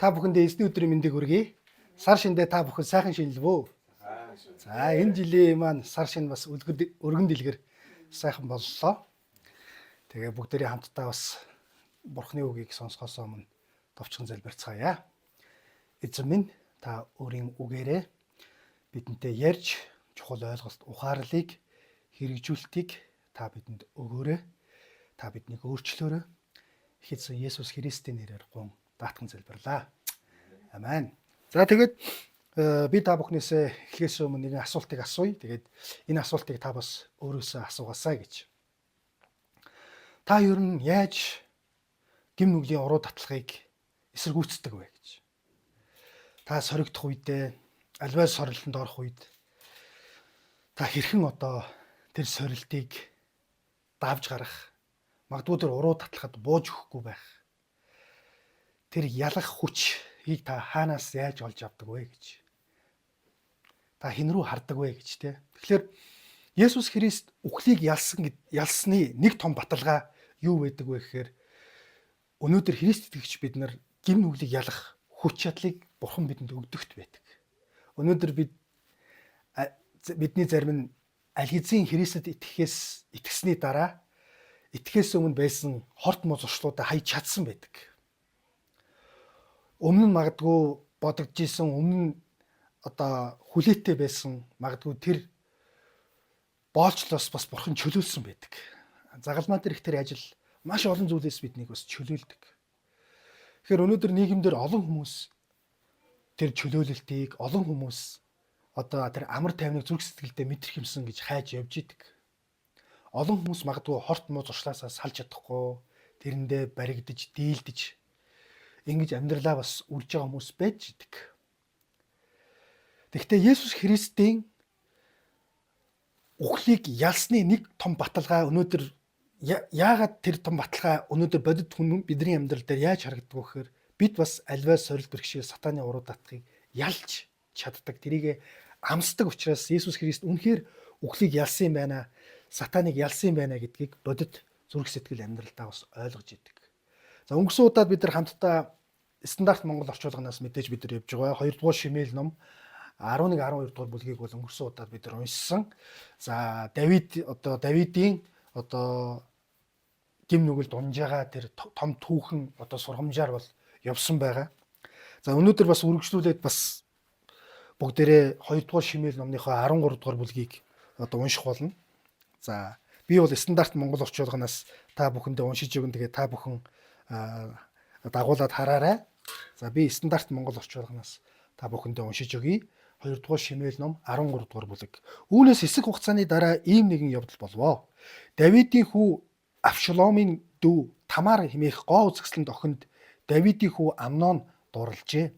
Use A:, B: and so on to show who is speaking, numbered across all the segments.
A: Та бүхэндээ эзний өдрийн мэндийг хүргэе. Сар шиндээ та бүхэн сайхан шинэлвөө. За энэ жилийн маань сар шинэ бас өргөн дэлгэр сайхан боллоо. Тэгээ бүгдээрээ хамтдаа бас Бурхны үгийг сонсохоос өмнө товчхон залбирцгаая. Эзэн минь та өөрийн үгээрээ бидэнтэй ярьж чухал ойлголт ухаарлыг хэрэгжүүлэлтийг та бидэнд өгөөрэй. Та биднийг өөрчлөөрэй. Их эзэн Есүс Христийн нэрээр гун даатхан залбирлаа. Амен. За тэгээд би та бүхнээсээ эхлээс өмнө нэгэн асуултыг асууя. Тэгээд энэ асуултыг та бас өөрөөсөө асуугаасаа гэж. Та ер нь яаж гим нүглийн уруу татлагыг эсэргүүцдэг вэ гэж. Та соригдох үедээ альваа сорилтонд орох үед та хэрхэн одоо тэр сорилтыг давж гарах, магадгүй тэр уруу татлахад бууж өгөхгүй байх. Тэр ялах хүчийг та хаанаас яаж олж авдаг вэ гэж. Та хэн рүү хардаг вэ гэж те. Тэгэхээр Есүс Христ үхлийг ялсны нэг том баталгаа юу байдаг вэ гэхээр өнөөдөр Христ итгэгч бид нар гим нүглийг ялах хүч чадлыг Бурхан бидэнд өгдөгт байдаг. Өнөөдөр бидний зарим нь аль хэзээ Христэд итгэсний дараа итгэхээс өмнө байсан хорт муу зуршлуудаа хайж чадсан байдаг. Өмнө нь магадгүй бодогдож исэн, өмнө нь одоо хүлээтэй байсан магадгүй тэр боолчлоос бас Бурхан чөлөөлсөн байдаг. Загалмаа дээр их тэр ажил маш олон зүйлээс биднийг бас чөлөөлдөг. Тэгэхээр өнөөдөр нийгэмдэр олон хүмүүс тэр чөлөөлөлтийг, олон хүмүүс одоо тэр амар тайвныг зүрх сэтгэлдээ мэдрэх юмсан гэж хайж явж идэг. Олон хүмүүс магадгүй хорт муу зуршлаасаа салж чадахгүй, тэрэндээ баригдаж, дийлдэж ингэж амьдралаа бас үрж байгаа хүмүүс байж идэг. Тэгэхдээ Есүс Христийн үхлийг ялсны нэг том баталгаа өнөөдөр яагаад тэр том баталгаа өнөөдөр бодит хүн бидний амьдрал дээр яаж харагддаг вэ гэхээр бид бас альваа сорилт бэрхшээл сатааны уруу татхыг ялж чаддаг. Тэрийг амсдаг учраас Есүс Христ үнэхээр үхлийг ялсан юм байна, сатаныг ялсан юм байна гэдгийг бодит зүрх сэтгэл амьдралдаа бас ойлгож идэг. За өнгөрсөн удаад бид нар хамтдаа стандарт Монгол орчуулганаас мэдээж бид нар явж байгаа. 2 дугаар шимээл ном 11 12 дугаар бүлгийг бол өнгөрсөн удаад бид нар уншсан. За Давидын гим нүгэл дунжаага тэр том түүхэн сургамжаар бол явсан байгаа. За өнөөдөр бас үргэлжлүүлээд бас бүгдээрээ 2 дугаар шимээл номныхоо 13 дугаар бүлгийг унших болно. За би бол стандарт Монгол орчуулганаас та бүхэндээ уншиж өгөн. Тэгээ та бүхэн дагуулад хараарай. За би стандарт Монгол орчуулганаас та бүхэндээ уншиж өгье. 2 дугаар шимээл ном 13 дугаар бүлэг. Үүнээс хэсэг хугацааны дараа ийм нэгэн явдал болвоо. Давидын хүү Авшаломын дүү Тамар хэмээх гоо үзэсгэлэнт охинд Давидын хүү Амнон дурлжээ.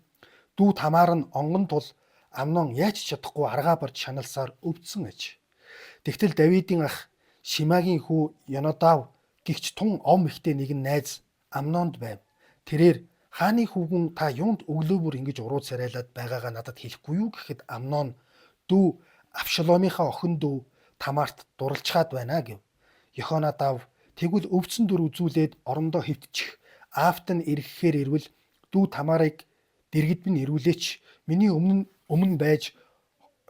A: Дүү Тамар нь онгон тул Амнон яаж чадахгүй аргаа барж шаналсаар өвдсөн аж. Тэгтэл Давидын ах Шимагийн хүү Йонадав гихч тун ом ихтэй нэгэн найз Амнонд байв. Тэрээр хааны хүүгэн та юунд өглөөбөр ингэж уруу царайлаад байгаагаа надад хэлэхгүй юу гэхэд Амнон дүү Авшаломынхаа охин дүү Тамарт дурлцгаад байна гэв. Йохонадав тэгвэл өвдсөн дүр үзүүлээд орондоо хэвтчих. Аавт нь ирэхээр ирвэл дүү Тамарыг дэргэд минь ирүүлээч. Миний өмнө байж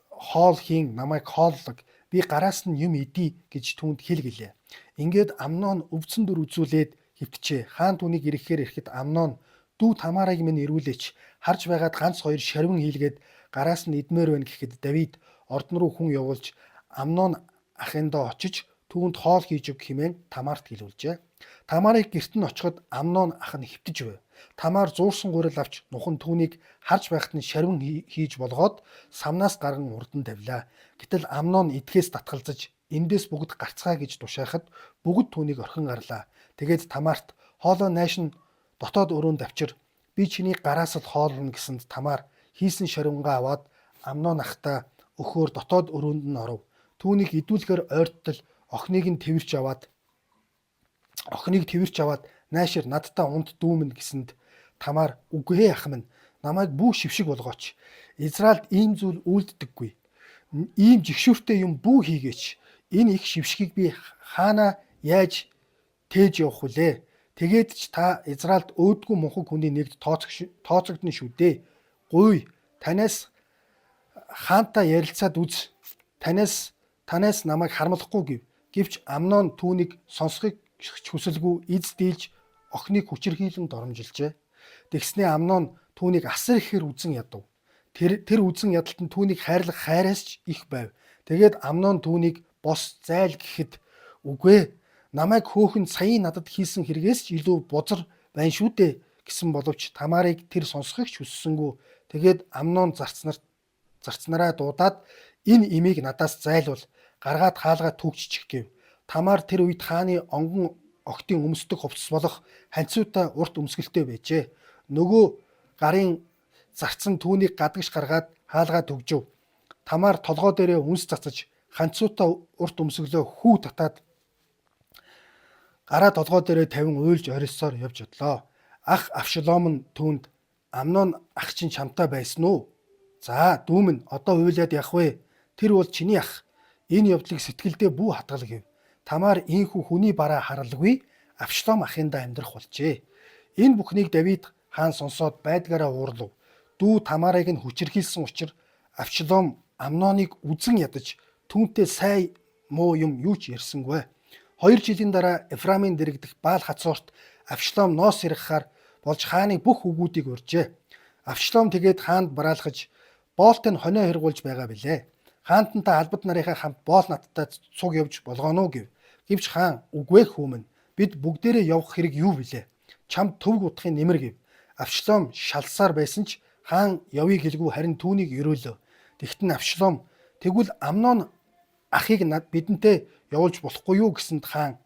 A: хоол хийн намайг хооллог. Би гараас нь юм идий гэж түүнд хэл гэлээ. Ингээд Амнон өвдсөн дүр үзүүлээд хэвтчээ. Хаан түүнийг ирэхэд Амнон дүү Тамарыг минь ирүүлээч. Харж байгаад ганц хоёр шарвин хийлгээд гараас нь идмээр байна гэхэд Давид ордон руу хүн явуулж Амнон ахындаа очиж түүнд хоол хийж өг хэмээн Тамарт хэлүүлжээ. Тамарыг гэрт нь очиход Амнон ах нь хэвтэж байв. Тамар зуурсан гурил авч нухан түүнийг харж байхад нь шарвин хийж болгоод самнаас гарган урдан тавилаа. Гэтэл Амнон эдгээс татгалзаж эндээс бүгд гарцгаа гэж тушаахад бүгд түүнийг орхин гарлаа. Тэгээд Тамарт хоолоо найш нь дотоод өрөөнд авчир. Би чиний гараас л хоолно гэсэнд Тамар хийсэн шарвингаа аваад Амнон ахтаа өхөөр дотоод өрөөнд нь оров. Түүнийг идүүлэхээр ойрттол охиныг тэрвэрч аваад найшир надтай унд дүүмэн гэсэнд Тамар үгүй ах минь намайг бүү шившиг болгооч. Израильд ийм зүйл үйлддэггүй. Ийм жигшүүртэй юм бүү хийгээч. Энэ их шившгийг би хаана яаж тээж явах вүлээ? Тэгээд ч та Израильд өөдгөө мунхаг хүний нэгд тооцогдно шүү дээ. Гуй, танаас хаантаа ярилцаад үз. Танаас намайг хармлахгүй гэв. Гэвч Амнон түүнийг сонсохыг хүсэлгүй эз дийлж охиныг хүчирхийлэн доромжилжээ. Тэгснээ Амнон түүнийг асар ихээр үзэн ядав. Тэр үзэн ядалт нь түүнийг хайрлах хайраас ч их байв. Тэгээд Амнон түүнийг бос зайл гэхэд үгүй намайг хөөхөн саяын надад хийсэн хэрэгээс ч илүү бузар байна шүү дээ гэсэн боловч Тамарыг тэр сонсохыг ч хүссэнгүй. Тэгээд Амнон зарцнараа дуудаад энэ имийг надаас зайлвал гаргаад хаалгаа түгжчих гэв. Тамар тэр үед хааны онгон охтын өмсдөг хувцас болох ханцуутай урт өмсгөлтэй байжээ. Нөгөө гарын зарцсан түүнийг гадагш гаргаад хаалгаа түгжив. Тамар толгой дээрээ үнс цацаж ханцуутай урт өмсгөлөө хүү татаад гараа толгой дээрээ тавин уйлж орилсоор явж одлоо. Ах Авшалом нь түүнд Амнон ах чинь чамтай байсан уу? За дүүмэн одоо уйлаад явах вэ? Тэр бол чиний ах. Энэ явдлыг сэтгэлдээ бүү хатгал гэв. Тамар ийхүү хүний бараа харалгүй Авшалом ахындаа амьдрах болжээ. Энэ бүхнийг Давид хаан сонсоод байдгаараа уурлав. Дүү Тамарыг нь хүчирхийлсэн учраас Авшалом Амноныг үзэн ядаж түүнтэй сай муу юм юу ч ярьсангүй. 2 жилийн дараа Эфраимын дэрэгдэх Баал хацуурт Авшалом ноос ярихаар болж хааны бүх үгүүдийг урьжээ. Авшалом тэгээд хаанд бараалхаж боолтой нь хонио хэрэгүүлж байгаа билээ. Хаантантай албад нарынхаа хамт боол надтай цуг явж болгоно гэв. Гэвч хаан үгүй хүмүн бид бүгдээрээ явах хэрэг юу билээ? Чамд төвг утгын нэмэр гэв. Авшалом шалсаар байсан ч хаан явъя гэлгүй харин түүнийг өрөөлөө. Тэгтэн Авшалом тэгвэл Амнон ахыг бидэнтэй явуулж болохгүй юу гэсэнд хаан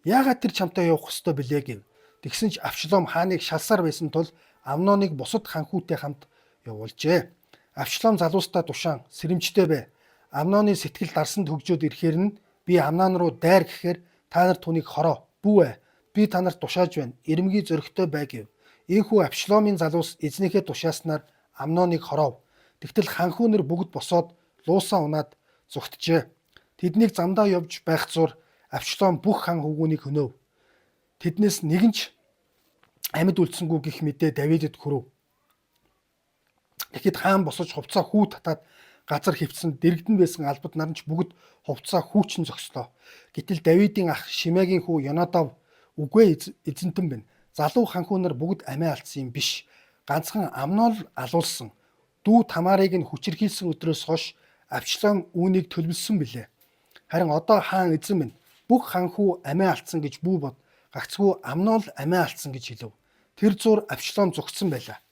A: яагаад тэр чамтай явах ёстой билээ гэв. Тэгсэн ч Авшалом хааныг шалсаар байсан тул Амноныг бусад ханхүүтэй хамт явуулжээ. Авшалом залуустаа тушаан сэрэмжтэй бай. Амноны сэтгэл дарсанд хөгжөөд ирэхээр нь би Амнон руу дайр гэхээр та нар түүнийг хороо. Бүү ээ. Би та нарт тушааж байна. Ирмэгий зөрөгтэй бай гэв. Ийхүү Авшаломын залуус эзнийхээ тушааснаар Амноныг хоров. Тэгтэл ханхүүнэр бүгд босоод луусаа унаад зүгтжээ. Тэднийг замдаа явж байх зур Авшалом бүх хан хөвгүүнийг хөнөв. Тэднээс нэгэн ч амьд үлдсэнгүй гэх мэдээ Давидэд хүрв. Тэгэхэд хаан босож хувцаа хүү татаад газар хөвцсөн дэрэгдэн байсан албад нар нь ч бүгд хувцаа хүүчин зогслоо. Гэтэл Давидын ах Шимегийн хүү Йонадав үгүй эзэнтэн байна. Залуу ханхүүнэр бүгд амиа алдсан юм биш. Ганцхан Амнон л алуулсан. Дүү Тамарыг нь хүчирхийлсэн өдрөөс хойш Авшалом үүнийг төлөвлөсөн билээ. Харин одоо хаан эзэн минь бүх ханхүү амиа алдсан гэж бүү бод. Гагцгүй Амнон л амиа алдсан гэж хэлв. Тэр зур Авшалом зүгтсэн байлаа.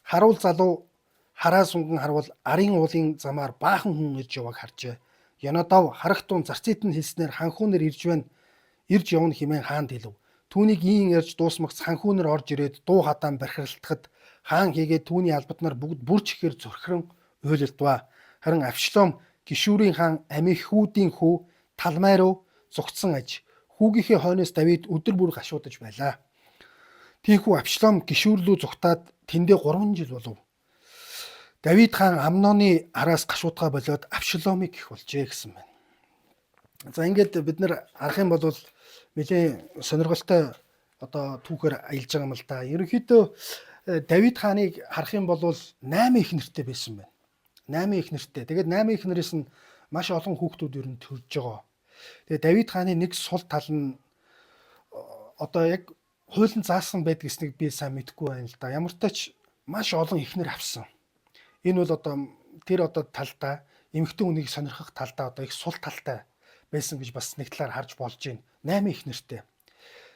A: Харуул залуу хараа сунган харвал арын уулын замаар баахан хүн ирж явааг харжээ. Йонадав харагтун зарцыт нь хэлснээр ханхүүнэр ирж явна хэмээн хаанд хэлв. Түүнийг ийн ярьж дуусмагц ханхүүнэр орж ирээд дуу хадаан бархиралтахад хаан хийгээд түүний албад нар бүгд бүрч ихээр зүрхрэн уйлалдваа. Харин Авшалом Гишүүрийн хаан Амихүүдийн хүү Талмай руу зүгтсэн аж хүүгийнхээ хойноос Давид өдөр бүр гашуудаж байлаа. Тийхүү Авшалом Гишүүр рүү зүгтаад тэндээ 3 жил болов. Давид хаан Амноны араас гашуудгаа болоод Авшаломыг гэх болжээ гэсэн байна. За ингээд бид нар харах юм бол нэлээд сонирхолтой одоо түүхээр аялж байгаа юм л да. Ерөнхийдөө Давид хааныг харах юм бол 8 их нэртэй байсан байна. 8 их нэртэй. Тэгээд 8 их нэрээс нь маш олон хүүхдүүд ер нь төрж байгаа. Тэгээд Давид хааны нэг сул тал нь одоо яг хуулийн заасан байдаг гэснийг би сайн мэдэхгүй байна л да. Ямар ч тач маш олон ихнэр авсан. Энэ бол одоо тэр одоо талдаа эмэгтэй хүнийг сонирхох талдаа одоо их сул талтай байсан гэж бас нэг талаар харж болж байна. 8 их нэртэй.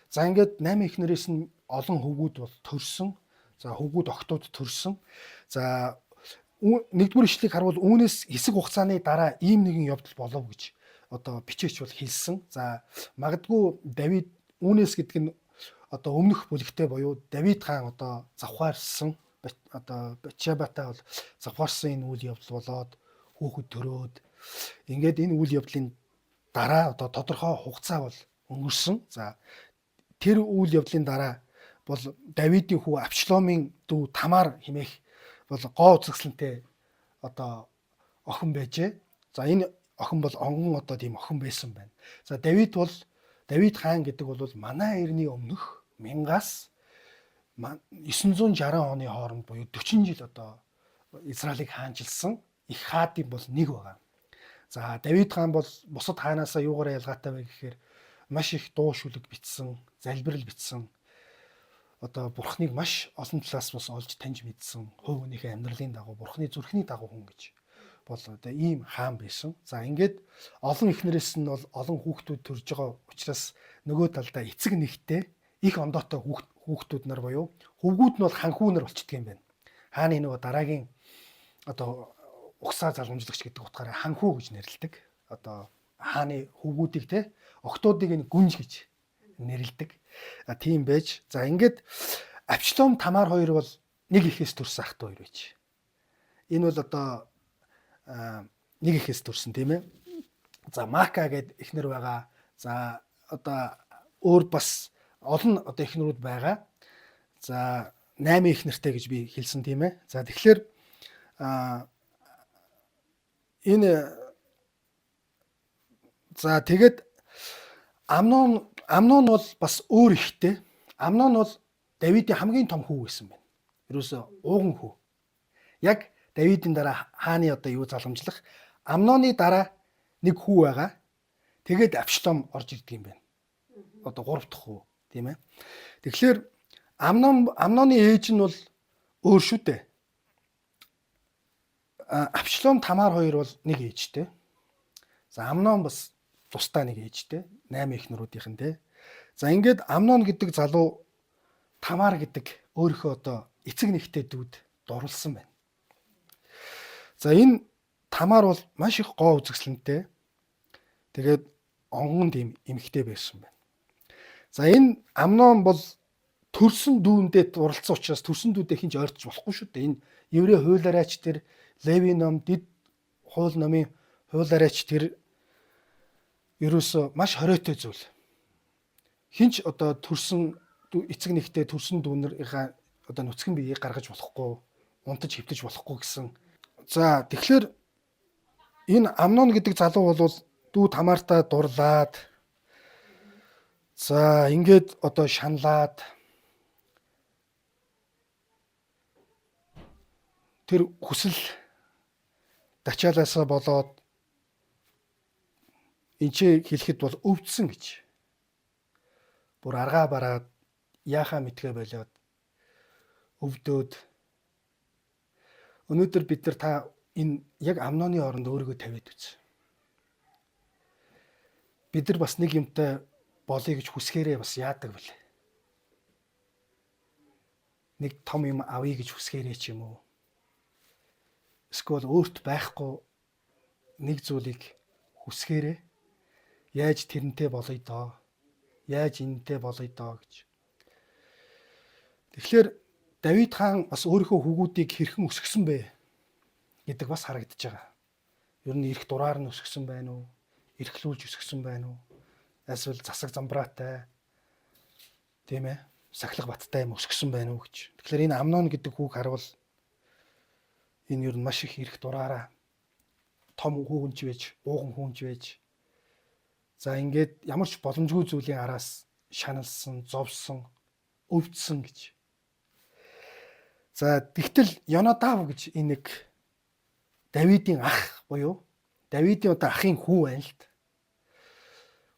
A: За ингээд 8 их нэрээс нь олон хөвгүүд бол төрсөн. За хөвгүүд охтууд төрсөн. За нэгдүгээр ишлэгийг харвал үүнээс хэсэг хугацааны дараа ийм нэгэн явдал болов гэж одоо бичээч бол хэлсэн. За магадгүй Давид үүнээс гэдэг нь одоо өмнөх бүлэгтээ буюу Давид хаан одоо завхаарсан одоо Батшебатай бол завхаарсан энэ үйл явдал болоод хүүхэд төрөөд ингээд энэ үйл явдлын дараа одоо тодорхой хугацаа бол өнгөрсөн. За тэр үйл явдлын дараа бол Давидын хүү Авшаломын дүү Тамар хэмээх бол гоо үзэсгэлэнтэй одоо охин байжээ. За энэ охин бол онгон одоо тийм охин байсан байна. За Давид хаан гэдэг бол манай эртний өмнөх 1000-аас 960 оны хооронд буюу 40 жил одоо Израилийг хаанчилсан их хаадын бол нэг байгаа. За Давид хаан бол бусад хаанаасаа юугаар ялгаатай вэ гэхээр маш их дуу шүлэг бичсэн, залбирал бичсэн. Одоо бурхныг маш олон талаас бас олж таньж мэдсэн, хувь хүнийхээ амьдралын дагуу бурхны зүрхний дагуу хүн гэж бол одоо ийм хаан байсан. За ингээд олон эхнэрээс нь бол олон хүүхдүүд төрж байгаа учраас нөгөө талдаа эцэг нэгтэй их ондоотой хүүхдүүд нар буюу хөвгүүд нь бол ханхүү нар болчдөг юм байна. Хааны нөгөө дараагийн одоо угсаа залгамжлагч гэдэг утгаараа ханхүү гэж нэрлэдэг. Одоо хааны хөвгүүдийг те октоодыг нь гүнж гэж нэрлэдэг. Тийм байж. За ингээд Авчлом Тамар хоёр бол нэг ихээс төрсэн ах トゥ хоёр байж. Энэ бол одоо нэг ихээс төрсэн тийм ээ. За Мака гэдэг эхнэр байгаа. За одоо өөр бас олон одоо эхнэрүүд байгаа. За 8 эхнэртэй гэж би хэлсэн тийм ээ. За тэгэхээр энэ за тэгээд Амнон бол бас өөр ихтэй. Амнон бол Давидын хамгийн том хүү байсан байна. Ерөөсөө ууган хүү. Яг Давидын дараа хааны одоо юу залгамжлах Амноны дараа нэг хүү байгаа. Тэгээд Авшлом орж ирдэг юм байна. Одоо 3 дахь хүү, тийм ээ. Тэгэхээр Амноны ээж нь бол өөр шүү дээ. Авшлом Тамар хоёр бол нэг ээжтэй. За Амнон бас тусдаа нэг ээжтэй. 8 эхнэрүүдийнхэн те. За ингээд Амнон гэдэг залуу Тамар гэдэг өөрийнхөө одоо эцэг нэгтэй дүүд дурлсан байна. За энэ Тамар бол маш их гоо үзэсгэлэнтэй. Тэгээд онгон тийм эмэгтэй байсан байна. За энэ Амнон бол төрсөн дүүндээ дурлцсан учраас төрсөн дүүдээ хинж ойртож болохгүй шүү дээ. Энэ еврей хуулиараач тэр Леви ном дэд хууль номын хуулиараач тэр ерөөсөө маш хориотой зүйл. Хинч одоо төрсөн эцэг нэгтэй төрсөн дүүнэрийнхаа одоо нүцгэн биеийг гаргаж болохгүй, унтаж хэвтэж болохгүй гэсэн. За тэгэхээр энэ Амнон гэдэг залуу бол дүү Тамартаа дурлаад за ингээд одоо шаналаад тэр хүсэл дачаалаасаа болоод энчээ хэлэхэд бол өвдсөн гэж. Бүр аргаа бараад яахаа мэдгээ болоод өвдөөд өнөөдөр бид нар та энэ яг Амноны оронд өөрийгөө тавиад үз. Бид нар бас нэг юмтай болъё гэж хүсгээрээ бас яадаг бэл. Нэг том юм авъя гэж хүсгээрээ ч юм уу. Эсвэл өөрт байхгүй нэг зүйлийг хүсгээрээ яаж тэрнтэй болъё доо. Яаж энэтэй болъё доо гэж. Тэгэхээр Давид хаан бас өөрийнхөө хүүгүүдийг хэрхэн өсгсөн бэ гэдэг бас харагдаж байгаа. Ер нь эрх дураар нь өсгсөн байна уу? Эрхлүүлж өсгсөн байна уу? Эсвэл засаг замбраатай тийм ээ сахилга баттай юм өсгсөн байна уу гэж. Тэгэхээр энэ Амнон гэдэг хүүг харвал энэ ер нь маш их эрх дураараа том хүүгэнч байж, ууган хүүгэнч байж. За ингээд ямар ч боломжгүй зүйлийн араас шаналсан, зовсон, өвдсөн гэж. За тэгтэл Йонадав гэж энэ нэг Давидын ах буюу Давидын одоо ахын хүү байна л д.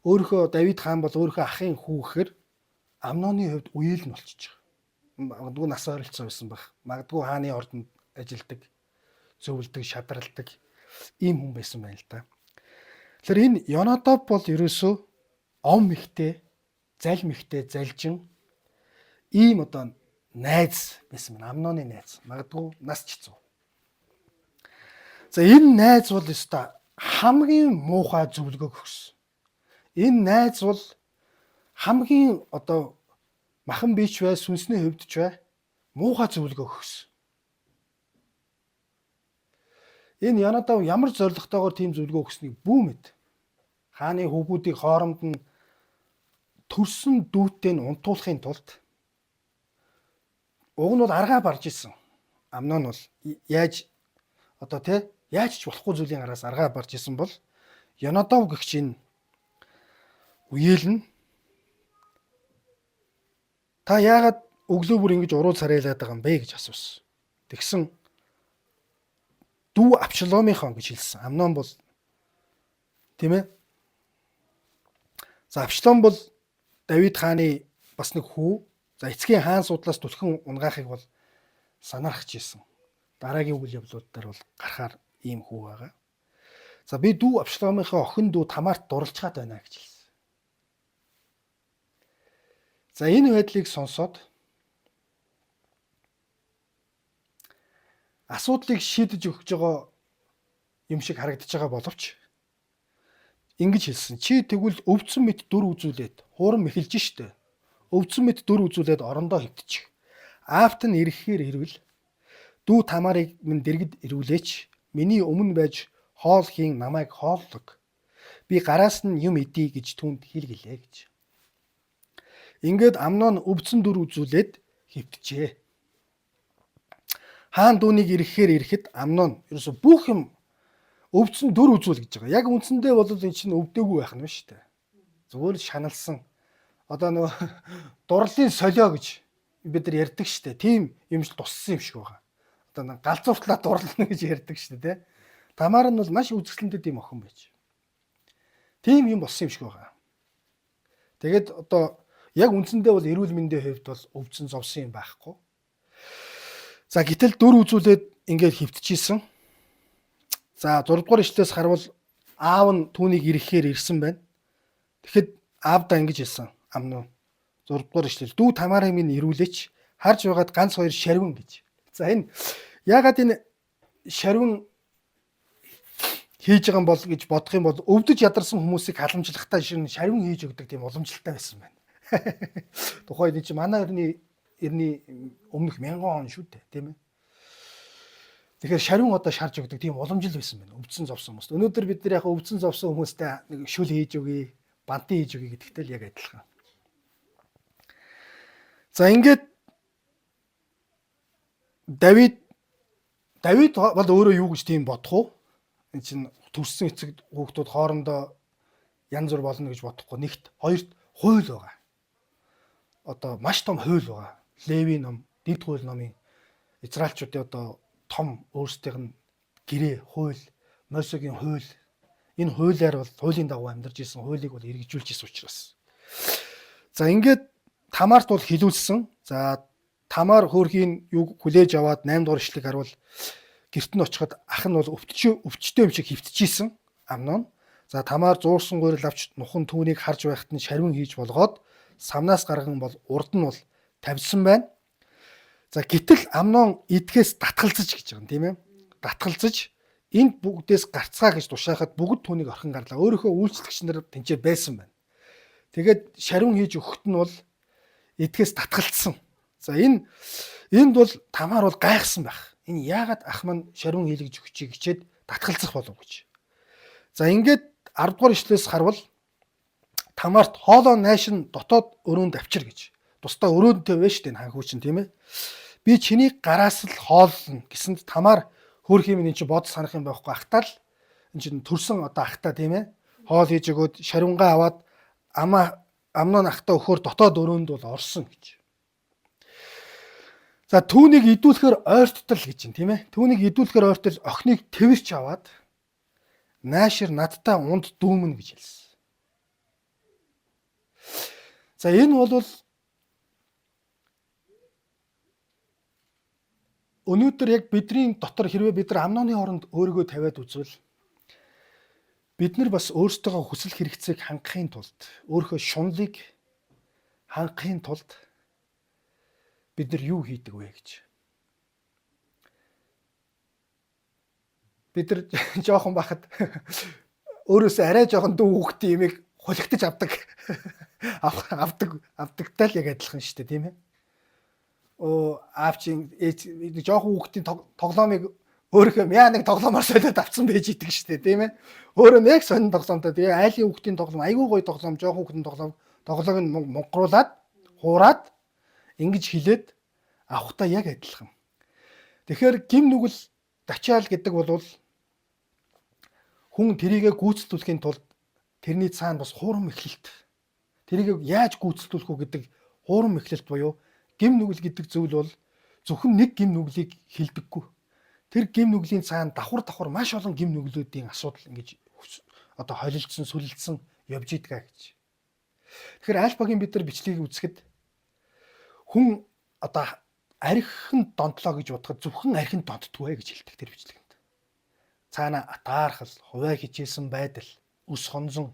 A: Өөрийнхөө Давид хаан бол өөрийнхөө ахын хүү гэхээр Амноны хувьд үеэл нь болчихж байгаа. Магадгүй нас ойролцоо байсан байх. Магадгүй хааны ордонд ажилдаг, зөвлөдөг, шадралдаг ийм хүн байсан байна л да. Тэгэхээр энэ Йонадав бол ерөөсөө ом ихтэй, залим ихтэй, залжин ийм одоо найз байсан байна. Амноны найз. Магадгүй нас ч зүү. За энэ найз бол өстой хамгийн муухай зөвлөгөөг өгсөн. Энэ найз бол хамгийн одоо махан бич бай, сүнсний хөвдөж бай, муухай зөвлөгөө өгсөн. Энэ Йонадав ямар зоригтойгоор тийм зөвлөгөө өгснийг бүү мэд. Хааны хүүгүүдийг хооронд нь төрсөн дүүтэй нь унтуулахын тулд уг нь бол аргаа барж исэн. Амнон бол яаж одоо яаж ч болохгүй зүйлийн араас аргаа барж исэн бол Йонадав гэгч энэ үеэл нь Та яагаад өглөө бүр ингэж уруу царайлаад байгаа юм бэ гэж асуусан. Тэгсэн дүү Авшаломынхон гэж хэлсэн. Амнон бол тийм ээ. За Авшалом бол Давид хааны бас нэг хүү. За эцгийн хаан судлаас түлхэн унгаахыг бол санаарч ирсэн. Дараагийн үйл явдлууд дээр бол гарахаар ийм хүү байгаа. За би дүү Авшаломынхоо охин дүү Тамарт дурлцгаад байна гэж хэлсэн. За энэ байдлыг сонсоод асуудлыг шийдэж өгч байгаа юм шиг харагдаж байгаа боловч ингэж хэлсэн. Чи тэгвэл өвдсөн мэт дүр үзүүлээд хуурам эхэлж штэ. Өвдсөн мэт дүр үзүүлээд орондоо хөвтчих. Аавт нь ирэхээр ирвэл дүү Тамарыг минь дэргэд ирүүлээч. Миний өмнө байж хоол хийн намайг хооллог. Би гараас нь юм идий гэж түүнд хэлгэлээ гэж. Ингээд Амнон өвдсөн дүр үзүүлээд хөвтжээ. Хаан дүүнийг ирэхэд Амнон ерөөсө бүх юм өвдсөн дүр үзүүл гэж байгаа. Яг үндсэндээ бол энэ чинь өвдөөгүй байх нь шүү дээ. Зүгээр шаналсан. Одоо нөгөө дурлалын солио гэж бид нар ярьдаг шүү дээ. Тийм юм шиг туссан юм шиг байгаа. Одоо галзууртлаа дурлална гэж ярьдаг шүү дээ. Тамар нь бол маш үзэсгэлэнтэй тийм охин байж. Тийм юм болсон юм шиг байгаа. Тэгээд одоо яг үндсэндээ бол эрүүл мэндийн хувьд бол өвдсөн зовсон юм байхгүй. За гэтэл дүр үзүүлээд ингээд хөвтчихсэн. За 6 дугаар ишлээс харвал аав нь түүнийг ирэхээр ирсэн байна. Тэгэхэд аавдаа ингэж хэлсэн. Амнон 6 дугаар ишлэл дүү Тамарыг минь ирүүлээч. Харж байгаад ганц хоёр шарвин гэж. За энэ ягаад энэ шарвин хийж байгаа юм бол гэж бодох юм бол өвдөж ядарсан хүмүүсийг халамжлахтаа шарвин хийж өгдөг тийм уламжлалтай байсан байна. Тухайн энэ чи манай эртний өмнөх 1000 он шүү дээ, тийм ээ. Тэгэхээр шарвин одоо шарж өгдөг тийм уламжлал байсан байна. Өвдсөн зовсон хүмүүст. Өнөөдөр бид нар яг өвдсөн зовсон хүмүүстэй нэг шүл хийж өгье, бантын хийж өгье гэдэгтэй л яг адилхан. За ингээд Давид бол өөрөө юу гэж тийм бодох уу? Энэ чинь төрсөн эцэг хүүхдүүд хоорондоо янз бүр болно гэж бодохгүй. Нэгт хоёрт хууль байгаа. Одоо маш том хууль байгаа. Леви ном, Дэд хууль номын Израильчуудын одоо том өөрсдийнх нь гэрээ, хууль, Мосегийн хууль. Энэ хуулиар бол хуулийн дагуу амьдарч исэн, хуулийг бол эргэжүүлж исэн учраас. За ингээд Тамарт бол хилүүлсэн. За Тамар хөөрхийн юу хүлээж аваад 8 дугаар ишлэг харвал гэрт нь очиход ах нь бол өвчтөй юм шиг хөвтчихсэн Амнон. За Тамар зуурсан гурил авч нухан түүнийг харж байхад нь шарвин хийж болгоод самнаас гарган бол урд нь бол тавьсан байна. За гэтэл Амнон эдгээс татгалзаж гэж байгаа юм тийм ээ. Татгалзаж энд бүгдээс гарцгаа гэж тушаахад бүгд түүнийг орхин гарлаа. Өөрийнхөө үйлчлэгч нар тэнцээ байсан байна. Тэгээд шарвин хийж өгөхт нь бол эдгээс татгалцсан. За энд бол Тамар бол гайхсан байх. Энэ яагаад ах маань шарвин хийлгэж өгчийг хичээд татгалзах болов гэж. За ингээд 10 дугаар ишлээс харвал Тамарт хоолоо найшин дотоод өрөөнд авчир гэж. Тусдаа өрөөндөө вэ штэ хаан хүүчин тийм ээ. Би чиний гараас л хооллно гэсэнд Тамар хөөрхийн минь чи бод санах юм байхгүй ахтаа л энэ чин төрсөн одоо ахтаа тийм ээ. Хоол хийж өгөөд шарвингаа аваад Амнон ахтаа өхөр дотоод өрөөнд бол орсон гэж. За түүнийг идүүлэхээр ойрттол гэж юм тийм ээ. Түүнийг идүүлэхээр ойртол охиныг твэрч аваад наашир надтай унд дүүмэн гэж хэлсэн. За энэ бол өнөөдөр яг бидний дотор хэрвээ бид нар Амноны хооронд өөрийгөө тавиад үзвэл бид нар бас өөрсдөө хүсэл хэрэгцээг хангахын тулд өөрийнхөө шунлыг хангахын тулд бид нар юу хийдэг вэ гэж. Бид нар жоохон бахад өөрөөсөө арай жоохон дүү хүүхдийн имийг хулагтаж авдагтай л яг адилхан шүү дээ тийм ээ. Аавчин жоохон хүүхдийн тоглоомыг өөрийнхөө яа нэг тоглоомоор солиод авсан байж идэг шүү дээ тийм ээ. Өөрөө нэг сонин тоглоомтой тэгээ айлын хүүхдийн тоглоом айгүй гоё тоглоом жоохон хүүхдийн тоглоог нь мунгаруулад хуураад ингэж хилээд авахтаа яг адилхан. Тэгэхээр гим нүгэл дачаал гэдэг бол хүн тэрийгэ гүйцэтгүүлэхийн тулд тэрний цаана бас хуурам эхлэлт. Тэрийг яаж гүйцэтгүүлэх үү гэдэг Хуурам эхлэлт буюу гим нүгэл гэдэг зүйл бол зөвхөн нэг гим нүглийг хилдэггүй. Тэр гим нүглийн цаана давхар маш олон гим нүглүүдийн асуудал ингэж одоо холилдсон, сүлэлдсэн явж идэгэ гэж. Тэгэхээр альфагийн бид нар бичлэгийг үзэхэд хүн одоо архин донтлоо гэж бодоход зөвхөн архин донтдгүй гэж хэлдэг тэр бичлэгэнд. Цаана атаархал, хуваа хичээсэн байдал, ус хонзон,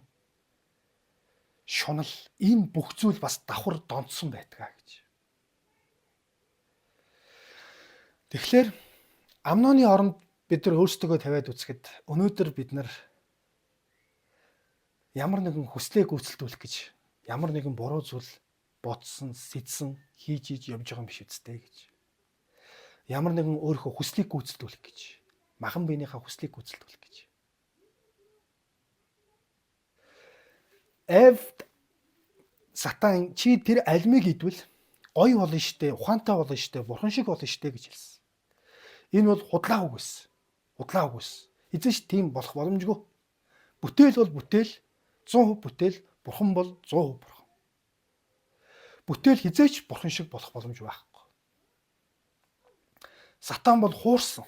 A: шунал энэ бүх зүйл бас давхар донтсон байдгаа гэж. Тэгэхээр Амноны оронд бид нар өөрсдөө тавиад үзэхэд өнөөдөр бид нар ямар нэгэн хүслээ гүйцэлдүүлэх гэж ямар нэгэн буруу зүйл бодсон, сэдсэн, хийж явж байгаа юм биш үстэй гэж. Ямар нэгэн өөрийнхөө хүслийг гүйцэлдүүлэх гэж, махан биенийхээ хүслийг гүйцэлдүүлэх гэж. Сатан чи тэр альмыг идвэл гоё болно штэ, ухаантай болно штэ, бурхан шиг болно штэ гэж хэлсэн. Энэ бол худлаа үг байсан. Худлаа үг байсан. Эзэн ч тийм болох боломжгүй. Бүтээл бол бүтээл, 100% бүтээл, бурхан бол 100% бурхан. Бүтээл хизээч бурхан шиг болох боломж байхгүй. Сатан бол хуурсан.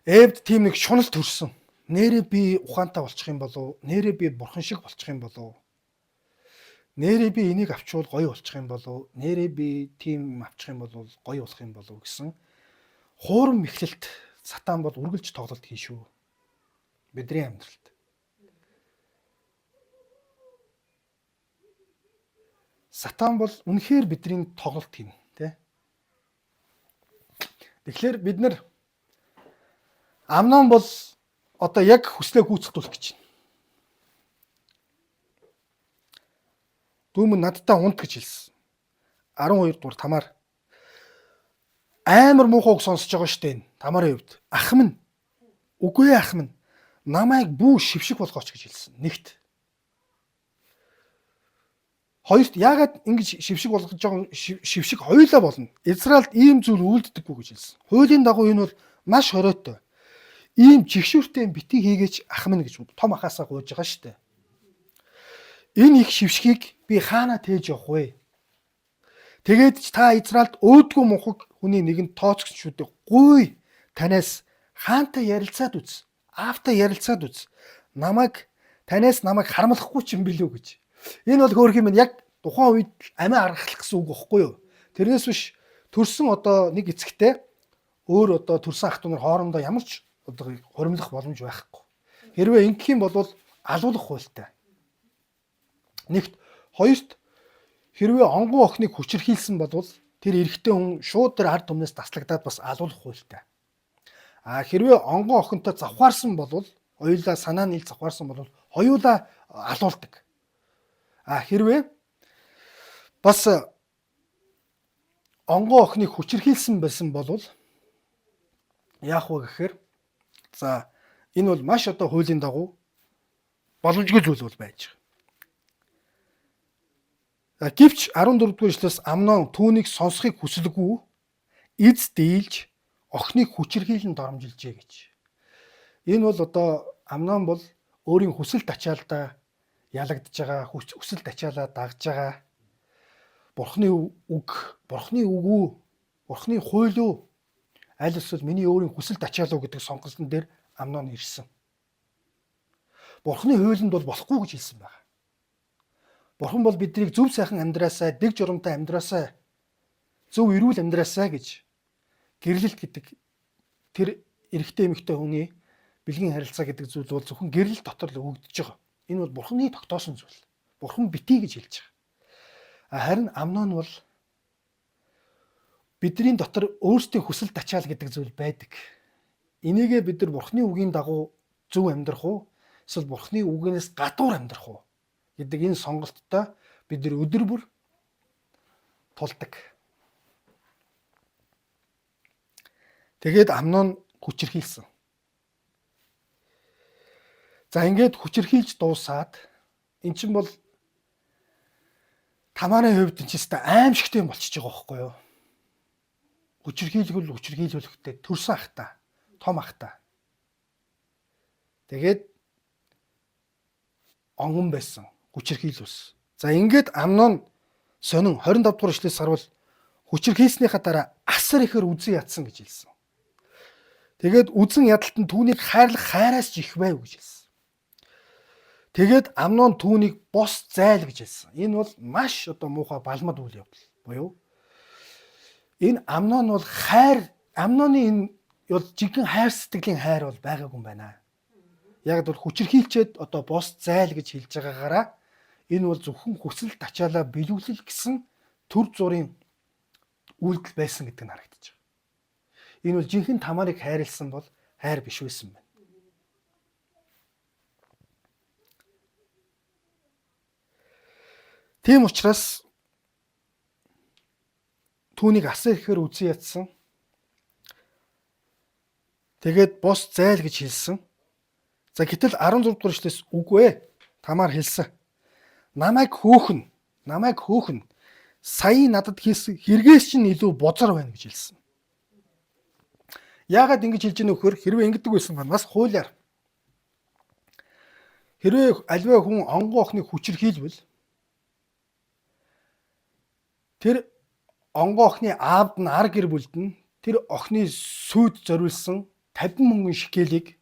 A: Эвд тийм нэг шунал төрсөн. Нэрээ би ухаантай болчих юм болов? Нэрээ би бурхан шиг болчих юм болов? Нэрээ би энийг авчвал гоё болчих юм болов? Нэрээ би тийм авчих юм бол гоё болох юм болов гэсэн хуурам эхлэлт сатан бол үргэлж тоглолт хийн шүү. Бидний амьдралд. Сатан бол үнэхээр бидний тоглолт хийн, тэ? Тэгэхээр бид нар Амнон бол одоо яг хүслээ гүйцэтгүүлэх гэж байна. Дүүмэн надтай унт гэж хэлсэн. 12 дугаар тамаар амар муухайг сонсож байгаа штэ энэ. Тамарын хувьд. Ах минь. Үгүй ах минь. Намайг бүү шившиг болгооч гэж хэлсэн. Нэгт. Хоёрт яагаад ингэж шившиг болгож байгаа шившиг хоёулаа болно. Израильд ийм зүйл үйлддэггүй гэж хэлсэн. Хуулийн дагуу энэ бол маш хориотой. Ийм жигшүүртэй бити хийгээч ах минь гэж том ахаасаа гуйж байгаа штэ. Энэ их шившгийг би хаана тээж явах вэ? Тэгээд ч та Израильд өөдгөө мунхаг хүний нэгэнд тооцогч шүү дээ. Гуй танаас хаантай ярилцаад үз. Аавтай ярилцаад үз. Танаас намайг харамлахгүй ч юм билүү гэж. Энэ бол хөөх юм яг тухайн үед амиа аргахлах гэсэн үг байхгүй юу? Тэрнээс биш төрсөн одоо нэг эцэгтэй өөр одоо төрсөн ах トゥ нар хоорондоо ямар ч одоо хуримлах боломж байхгүй. Хэрвээ ингэх юм бол алуулах хуультай. Нэгт хоёрт хэрвээ онгон охиныг хүчирхийлсэн бол тэр эрэгтэй хүн шууд тэр ард түмнээс таслагдаад бас алуулах хуультай. Хэрвээ онгон охинтой завхаарсан бол хоёулаа санаа нийл завхаарсан бол хоёулаа алуулдаг. Хэрвээ бас онгон охиныг хүчирхийлсэн байсан бол яах вэ гэхээр энэ бол маш одоо хуулийн дагуу боломжгүй зүйл бол байж байгаа. Гэвч 14 дугаар эшлээс Амнон түүнийг сонсохыг хүсэлгүй эз дийлж охиныг хүчирхийлэн доромжилжээ гэж. Энэ бол одоо Амнон бол өөрийн хүсэл тачаалдаа ялагдж байгаа, хүсэл тачаалаа дагж байгаа. Бурхны үг, Бурхны үгүү, Бурхны хууль юу? Аль эсвэл миний өөрийн хүсэл тачаалаа гэдэг сонголтын дээр Амнон ирсэн. Бурхны хуулинд бол болохгүй гэж хэлсэн байна. Бурхан бол биднийг зөв сайхан амьдраасаа, дэг журамтай амьдраасаа, зөв эрүүл амьдраасаа гэж гэрлэлт гэдэг тэр эрэгтэй эмэгтэй хүний бэлгийн харилцаа гэдэг зүйл бол зөвхөн гэрэл дотор л өгөгдөж байгаа. Энэ бол Бурханы тогтоосон зүйл. Бурхан битгий гэж хэлж байгаа. Харин Амнон бол бидний дотор өөрсдийн хүсэл тачаал гэдэг зүйл байдаг. Энийгээ бид нар Бурханы үгийн дагуу зөв амьдрах уу? Эсвэл Бурханы үгээс гадуур амьдрах уу гэдэг энэ сонголттой бид нар өдөр бүр тулдаг. Тэгээд Амнон хүчирхийлсэн. Ингээд хүчирхийлж дуусаад эн чинь бол Тамарын хувьд энэ ч аимшигтэй юм болчихж байгаа байхгүй юу? Хүчирхийлэхтэй төрсөн ахта, том ахта. Тэгээд онгон байсан, хүчирхийлвс. За ингээд Амнон сонин 25 дугаар ишлээс харвал хүчирхийлснийхаа дараа асар ихээр үзэн ядсан гэж хэлсэн. Тэгээд үзэн ядалтанд түүнийг хайрлах хайраас ч их байв гэж хэлсэн. Тэгээд Амнон түүнийг бос зайл гэж хэлсэн. Энэ бол маш муухай балмад үйл явдал буюу энэ Амнон бол Амноны энэ бол жинхэнэ хайр сэтгэлийн хайр бол байгаагүй юм байна. Яг бол хүчирхийлчээд бос зайл гэж хэлж байгаагаараа энэ бол зөвхөн хүсэл тачаалаа биелүүлэл гэсэн төр зургийн үйлдэл байсан гэдэг нь харагдаж байгаа. Энэ бол жинхэнэ Тамарыг хайрлсан бол хайр биш байсан байна. Тийм учраас түүнийг асар ихээр үзэн ядсан. Тэгээд бос зайл гэж хэлсэн. За гэтэл 16 дугаар эшлээс үгүй ээ. Тамар хэлсэн. Намайг хөөхн. Сая надад хийсэн хэрэгээс чинь илүү бозор байна гэж хэлсэн. Яагаад ингэж хэлж ийнө вөхөр хэрвээ ингэдэг байсан бол бас хуулиар. Хэрвээ альваа хүн онгон охиныг хүчирхийлвэл тэр онгон охины аавд нь ар гэр бүлд нь тэр охины сүйд зориулсан 50 мөнгөн шикелийг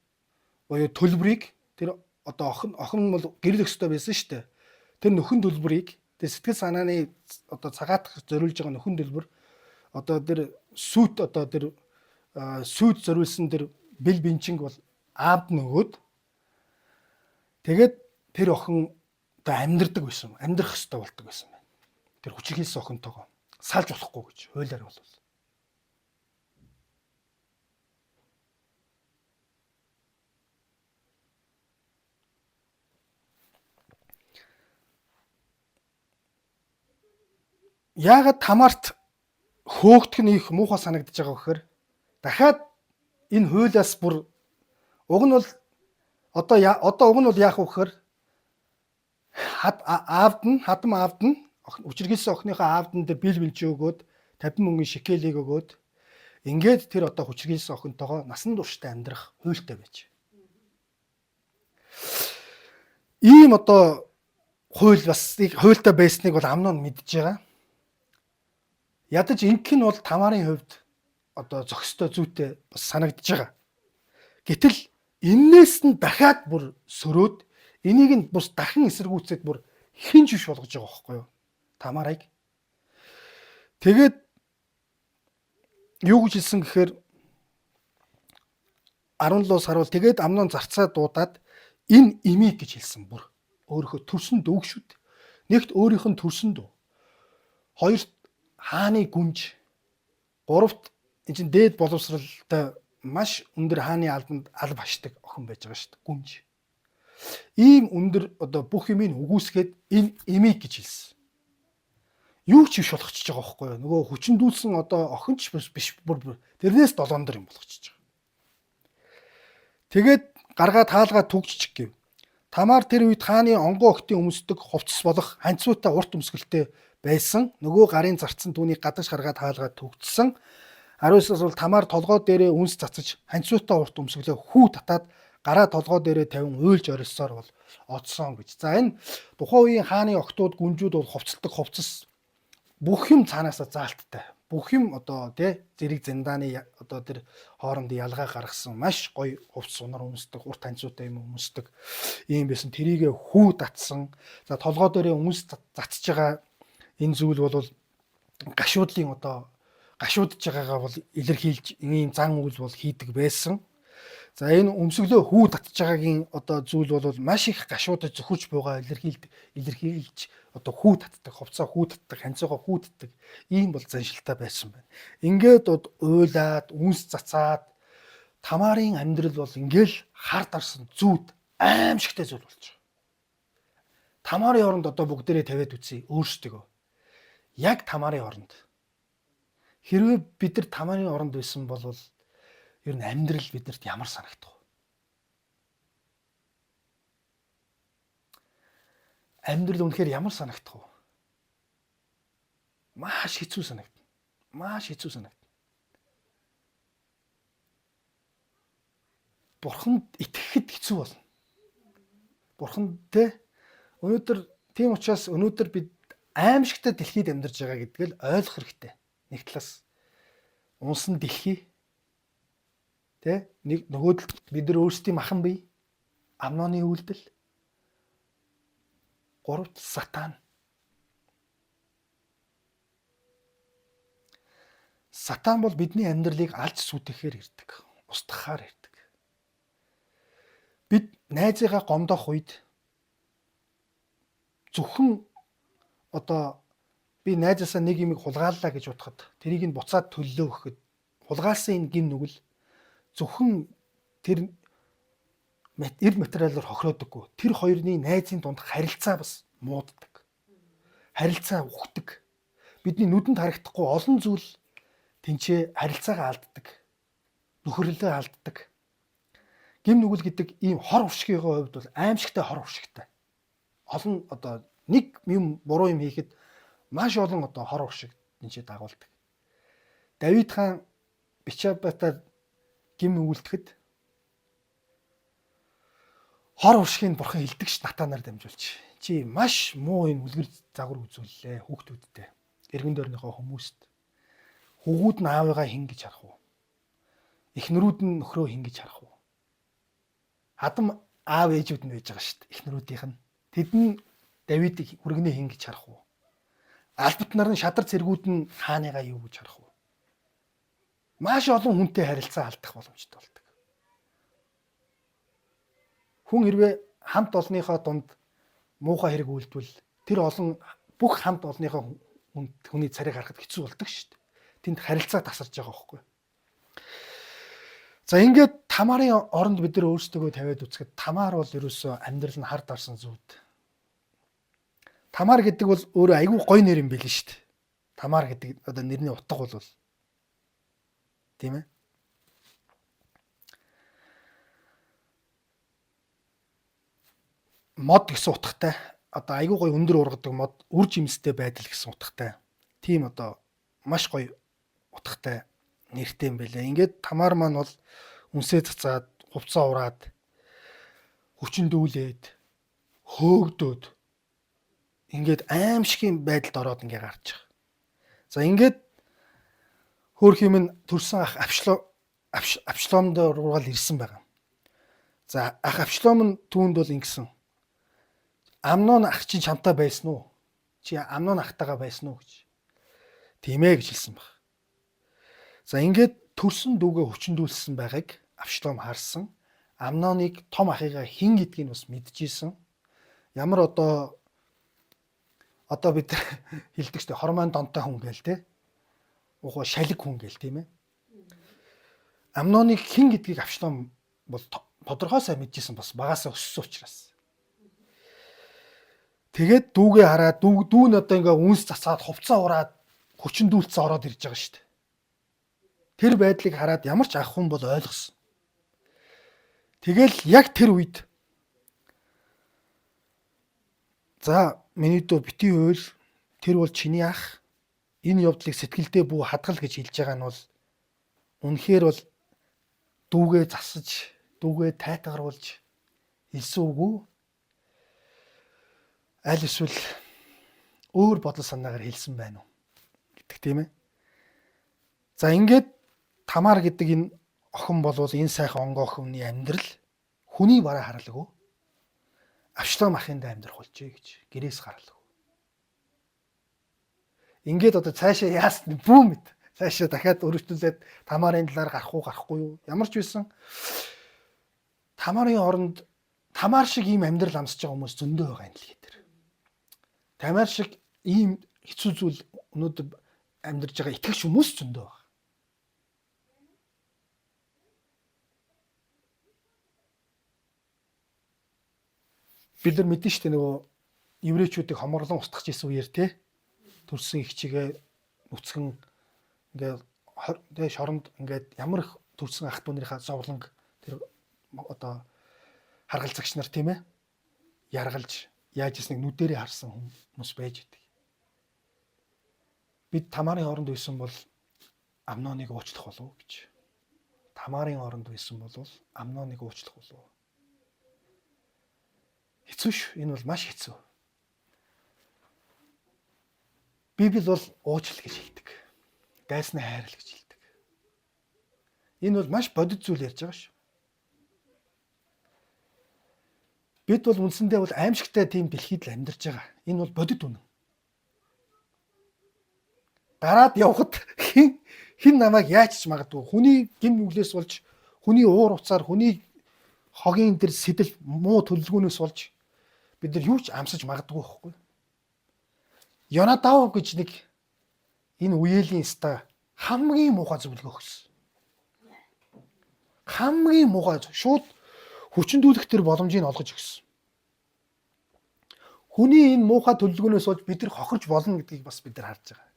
A: буюу төлбөрийг тэр охин бол гэрэл өстой байсан шүү дээ. Тэр нөхөн төлбөрийг тэр сэтгэл санааны цагаатах зориулж байгаа нөхөн төлбөр тэр сүйд тэр сүйд зориулсан тэр бэл бинчинг бол аавд нөгөөд тэгээд тэр охин амьдрдаг байсан. Амьдрах ёстой болдог байсан байна. Тэр хүчирхийлсэн охинтойгоо салж болохгүй гэж хуулиар бол. Яагаад Тамарт хөөгдөх нь их муухай санагдаж байгаа вэхээр дахиад энэ хуулиас бүр уг нь бол уг нь яах вэ гэхээр хадам аавд нь хүчирхийлсэн охиныхаа аавд нь тэр бил бинч өгөөд 50 мөнгөн шикелийг өгөөд ингээд тэр хүчирхийлсэн охинтойгоо насан туршдаа амьдрах хуультай байж. Ийм хууль бас хуультай байсныг бол Амнон мэдж байгаа. Ядаж ингэх нь бол Тамарын хувьд зохистой зүйтэй бас санагдж байгаа. Гэтэл энээс нь дахиад бүр сөрөөд энийг нь бус дахин эсэргүүцээд бүр хинж биш болгож байгаа байхгүй юу? Тамарыг. Тэгээд юу гэж хэлсэн гэхээр 17-оос харуул тэгээд Амнон зарцаа дуудаад энэ имийг гэж хэлсэн бүр өөрийнхөө төрсөн дүүг шүд. Нэгт өөрийнх нь төрсөн дүү. Хоёрт хааны гүнж. Гуравт энэ чинь дээд боловсралтай маш өндөр хааны албанд алба хашдаг охин байж байгаа шүү дээ. Гүнж. Ийм өндөр бүх юмыг үгүйсгээд энэ имийг гэж хэлсэн. Юу ч биш болгочихж байгаа байхгүй юу? Нөгөө хүчндүүлсэн охинч биш бүр тэрнээс 7 дор юм болгочихж байгаа. Тэгээд гаргаад хаалгаа түгжчих гэв. Тамар тэр үед хааны онгон охтын өмсдөг хувцас болох ханцуутай урт өмсгөлтэй байсан. Нөгөө гарын зарцсан түүнийг гадагш гаргаад хаалгаа түгжсэн. 19-оос бол Тамар толгой дээрээ үнс цацаж ханцуутай урт өмсгөлөө хүү татаад гараа толгой дээрээ тавин уйлж орилсоор бол оцсон гэж. За энэ тухайн үеийн хааны охтууд гүнжүүд бол хувцалдаг хувцас бүх юм цаанаасаа заалттай. Бүх юм зэрэг зэндааны тэр хоорондын ялгаа гаргасан маш гоё хувцас унар өмсдөг, урт ханцуутай юм өмсдөг ийм байсан. Тэрийгэ хүү татсан. За толгой дээрээ үнс цацж байгаа энэ зүйл бол гашуудлын гашуудж байгаагаа бол илэрхийлж ийм зан үйл бол хийдэг байсан. За энэ өмсгөлөө хүү татж байгаагийн зүйл бол маш их гашуудаж зөвхөрч буйгаа илэрхийлж хүү татдаг, хувцаа хүү татдаг, ханцуугаа хүү татдаг ийм бол заншилтай байсан байна. Ингээд уйлаад, үнс цацаад Тамарын амьдрал бол ингээл хар дарсан зүуд аимшигтай зүйл болж байгаа. Тамарын оронд бүгдээрээ тавиад үзье өөрсдөө. Яг Тамарын оронд. Хэрвээ бид нар Тамарын оронд байсан бол ер нь амьдрал биднэрт ямар санагдах вэ? Амьдрал үнэхээр ямар санагдах вэ? Маш хэцүү санагдана. Маш хэцүү санагдана. Бурханд итгэхэд хэцүү болно. Бурханд өнөөдөр Тийм учраас өнөөдөр бид аимшигтай дэлхийд амьдарч байгаа гэдгийг л ойлгох хэрэгтэй. Нэг талаас унсан дэлхий тэ нэг нөгөөдөл бид нар өөрсдийн махан бие, Амноны үйлдэл, гуравт сатан. Сатан бол бидний амьдралыг алж сүтэхээр ирдэг, устгахаар ирдэг. Бид найзыгаа гомдох үед зөвхөн одоо би найзаасаа нэг юм хулгааллаа гэж бодоход тэрийг нь буцаад төллөө гэхэд хулгаалсан энэ гин нүгэл зөвхөн тэр эрд материалаар хохироодоггүй. Тэр хоёрын найзын дунд харилцаа бас мууддаг. Харилцаа ухдаг. Бидний нүдэнд харагдахгүй олон зүйл тэнцээ харилцаагаа алддаг. Нөхөрлөлөө алддаг. Гим нүгэл гэдэг ийм хор уршигын хувьд бол аимшигтай хор уршигтай. Олон одоо нэг юм буруу юм хийхэд маш олон одоо хор уршиг тэнцээ дагуулдаг. Давид хаан Бичабатад гим нүгэлтэхэд хор уршигын бурхан хилдэг ш Натанаар дамжуулж. Чи маш муу юм үлгэр загвар үзүүллээ хүүхдүүдтэй. Эргэн тойрныхоо хүмүүст. Хүүгүүд нь аавыгаа хин гэж харах уу? Эхнэрүүд нь нөхрөө хин гэж харах уу? Хадам аав ээжүүд нь байж байгаа шүү дээ. Эхнэрүүдийнх нь. Тэд нь Давидыг хүргэнэ хин гэж харах уу? Албат нар нь шадар цэргүүд нь хааныгаа юу гэж харах уу? Маш олон хүнтэй харилцаа алдах боломжтой болдог. Хүн хэрвээ хамт олонныхоо дунд муухай хэрэг үйлдвэл тэр олон бүх хамт олонныхоо хүний царийг харахад хэцүү болдог шүү дээ. Тэнд харилцаа тасарч байгаа байхгүй. За ингээд Тамарын оронд бид нар өөрсдөө тавиад үзэхэд Тамар бол ерөөсөө амьдрал нь хар дарсан зүуд. Тамар гэдэг бол өөрөө айгүй гоё нэр юм байл шүү дээ. Тамар гэдэг одоо нэрний утга бол тийм ээ. Мод гэсэн утгатай. Одоо айгүй гоё өндөр ургадаг мод, үр жимстэй байдал гэсэн утгатай. Тийм одоо маш гоё утгатай нэртэй юм байлаа. Ингээд Тамар маань бол үнсээ цацаад, хувцас ураад, хүчндүүлээд, хөөгдөөд ингээд аимшигын байдалд ороод ингээ гарч байгаа. За ингээд хөөх юм нь төрсэн ах Абшалом руугаа л ирсэн байгаа. За ах Абшалом нь түүнд бол ингэсэн. Амнон ах чинь чамтай байсан уу? Чи Амнон ахтайгаа байсан уу гэж. Тийм ээ гэж хэлсэн баг. За ингээд төрсөн дүүгээ хүчндүүлсэн байгааг Абшалом харсан. Амноныг том ахыгаа хин гэдгийг бас мэдчихсэн. Ямар одоо бид хэлдэг шүү дээ хормон донтой хүн гээл те. Угуу шалиг хүн гээл тийм ээ. Амноныг хин гэдгийг Абшалом бол тодорхой сайн мэдчихсэн бас багасаа өссөн учраас. Тэгээд дүүгээ хараад дүү нь одоо ингээ үнс цацаад хувцас ураад хүчндүүлцэн ороод ирж байгаа шүү дээ. Тэр байдлыг хараад ямар ч ах хүн бол ойлгосон. Тэгэл яг тэр үед за миний дөө бити өөр тэр бол чиний ах энэ явдлыг сэтгэлдээ бүү хадгал гэж хэлж байгаа нь бол үнэхээр бол дүүгээ засаж дүүгээ тайтгаруулж хэлсэн үгүй аль эсвэл өөр бодол санаагаар хэлсэн байна уу гэдэг тийм ээ. За ингээд Тамар гэдэг энэ охин болвол энэ сайхан онгоо охины амьдрал хүний бараа харалгүй Абшалом ахынд амьдрах болжээ гэж гэрээс гаралгүй. Ингээд одоо цаашаа яасна бүү мэд. Цаашаа дахиад өргөжлүүлээд Тамарын талаар гарах уу гарахгүй юу? Ямар ч байсан Тамарын оронд Тамар шиг ийм амьдрал амсаж байгаа хүмүүс зөндөө байгаа юм л гэдэг. Тамар шиг ийм хэцүү зүйл өнөөдөр амьдарч байгаа итгэгч хүмүүс зөндөө байна. Бид нар мэдэн штэ нөгөө еврейчүүдийг хоморлон устгах гэсэн үеэр те төрсэн их чигээ нүцгэн ингээд шоронд ингээд ямар их төрсэн ах トゥ нарынхаа зовлонг тэр одоо харгалзагч нар тийм ээ яргалж яаж ийснийг нүдэрээ харсан хүмүүс байж идэг. Бид Тамарын оронд байсан бол Амноныг уучлах болов гэж. Тамарын оронд байсан бол Амноныг уучлах болов. Хэцүү ш. Энэ бол маш хэцүү. Библи бол уучлал гэж хэлдэг. Дайсны хайрлал гэж хэлдэг. Энэ бол маш бодит зүйл ярьж байгаа шүү. Бид бол үндсэндээ бол аимшигтай тийм дэлхийд л амьдарч байгаа. Энэ бол бодит үнэн. Дараад явхад хэн намайг яаж ч магадгүй. Хүний гин нүглээс болж, хүний уур уцаар, хүний хогийн дээр сэтэл муу төлөвлөгөөнөөс болж бид нар юу ч амсаж магадгүй байхгүй. Йонадав гэж нэг энэ үеэлийн ста хамгийн муухай зөвлөгөө өгсөн. Хамгийн муухай шууд хүчндүүлэх төр боломжийг олгож өгсөн. Хүний энэ муухай төлөвлөгөөнөөс болж бид нар хохирч болно гэдгийг бас бид нар харж байгаа.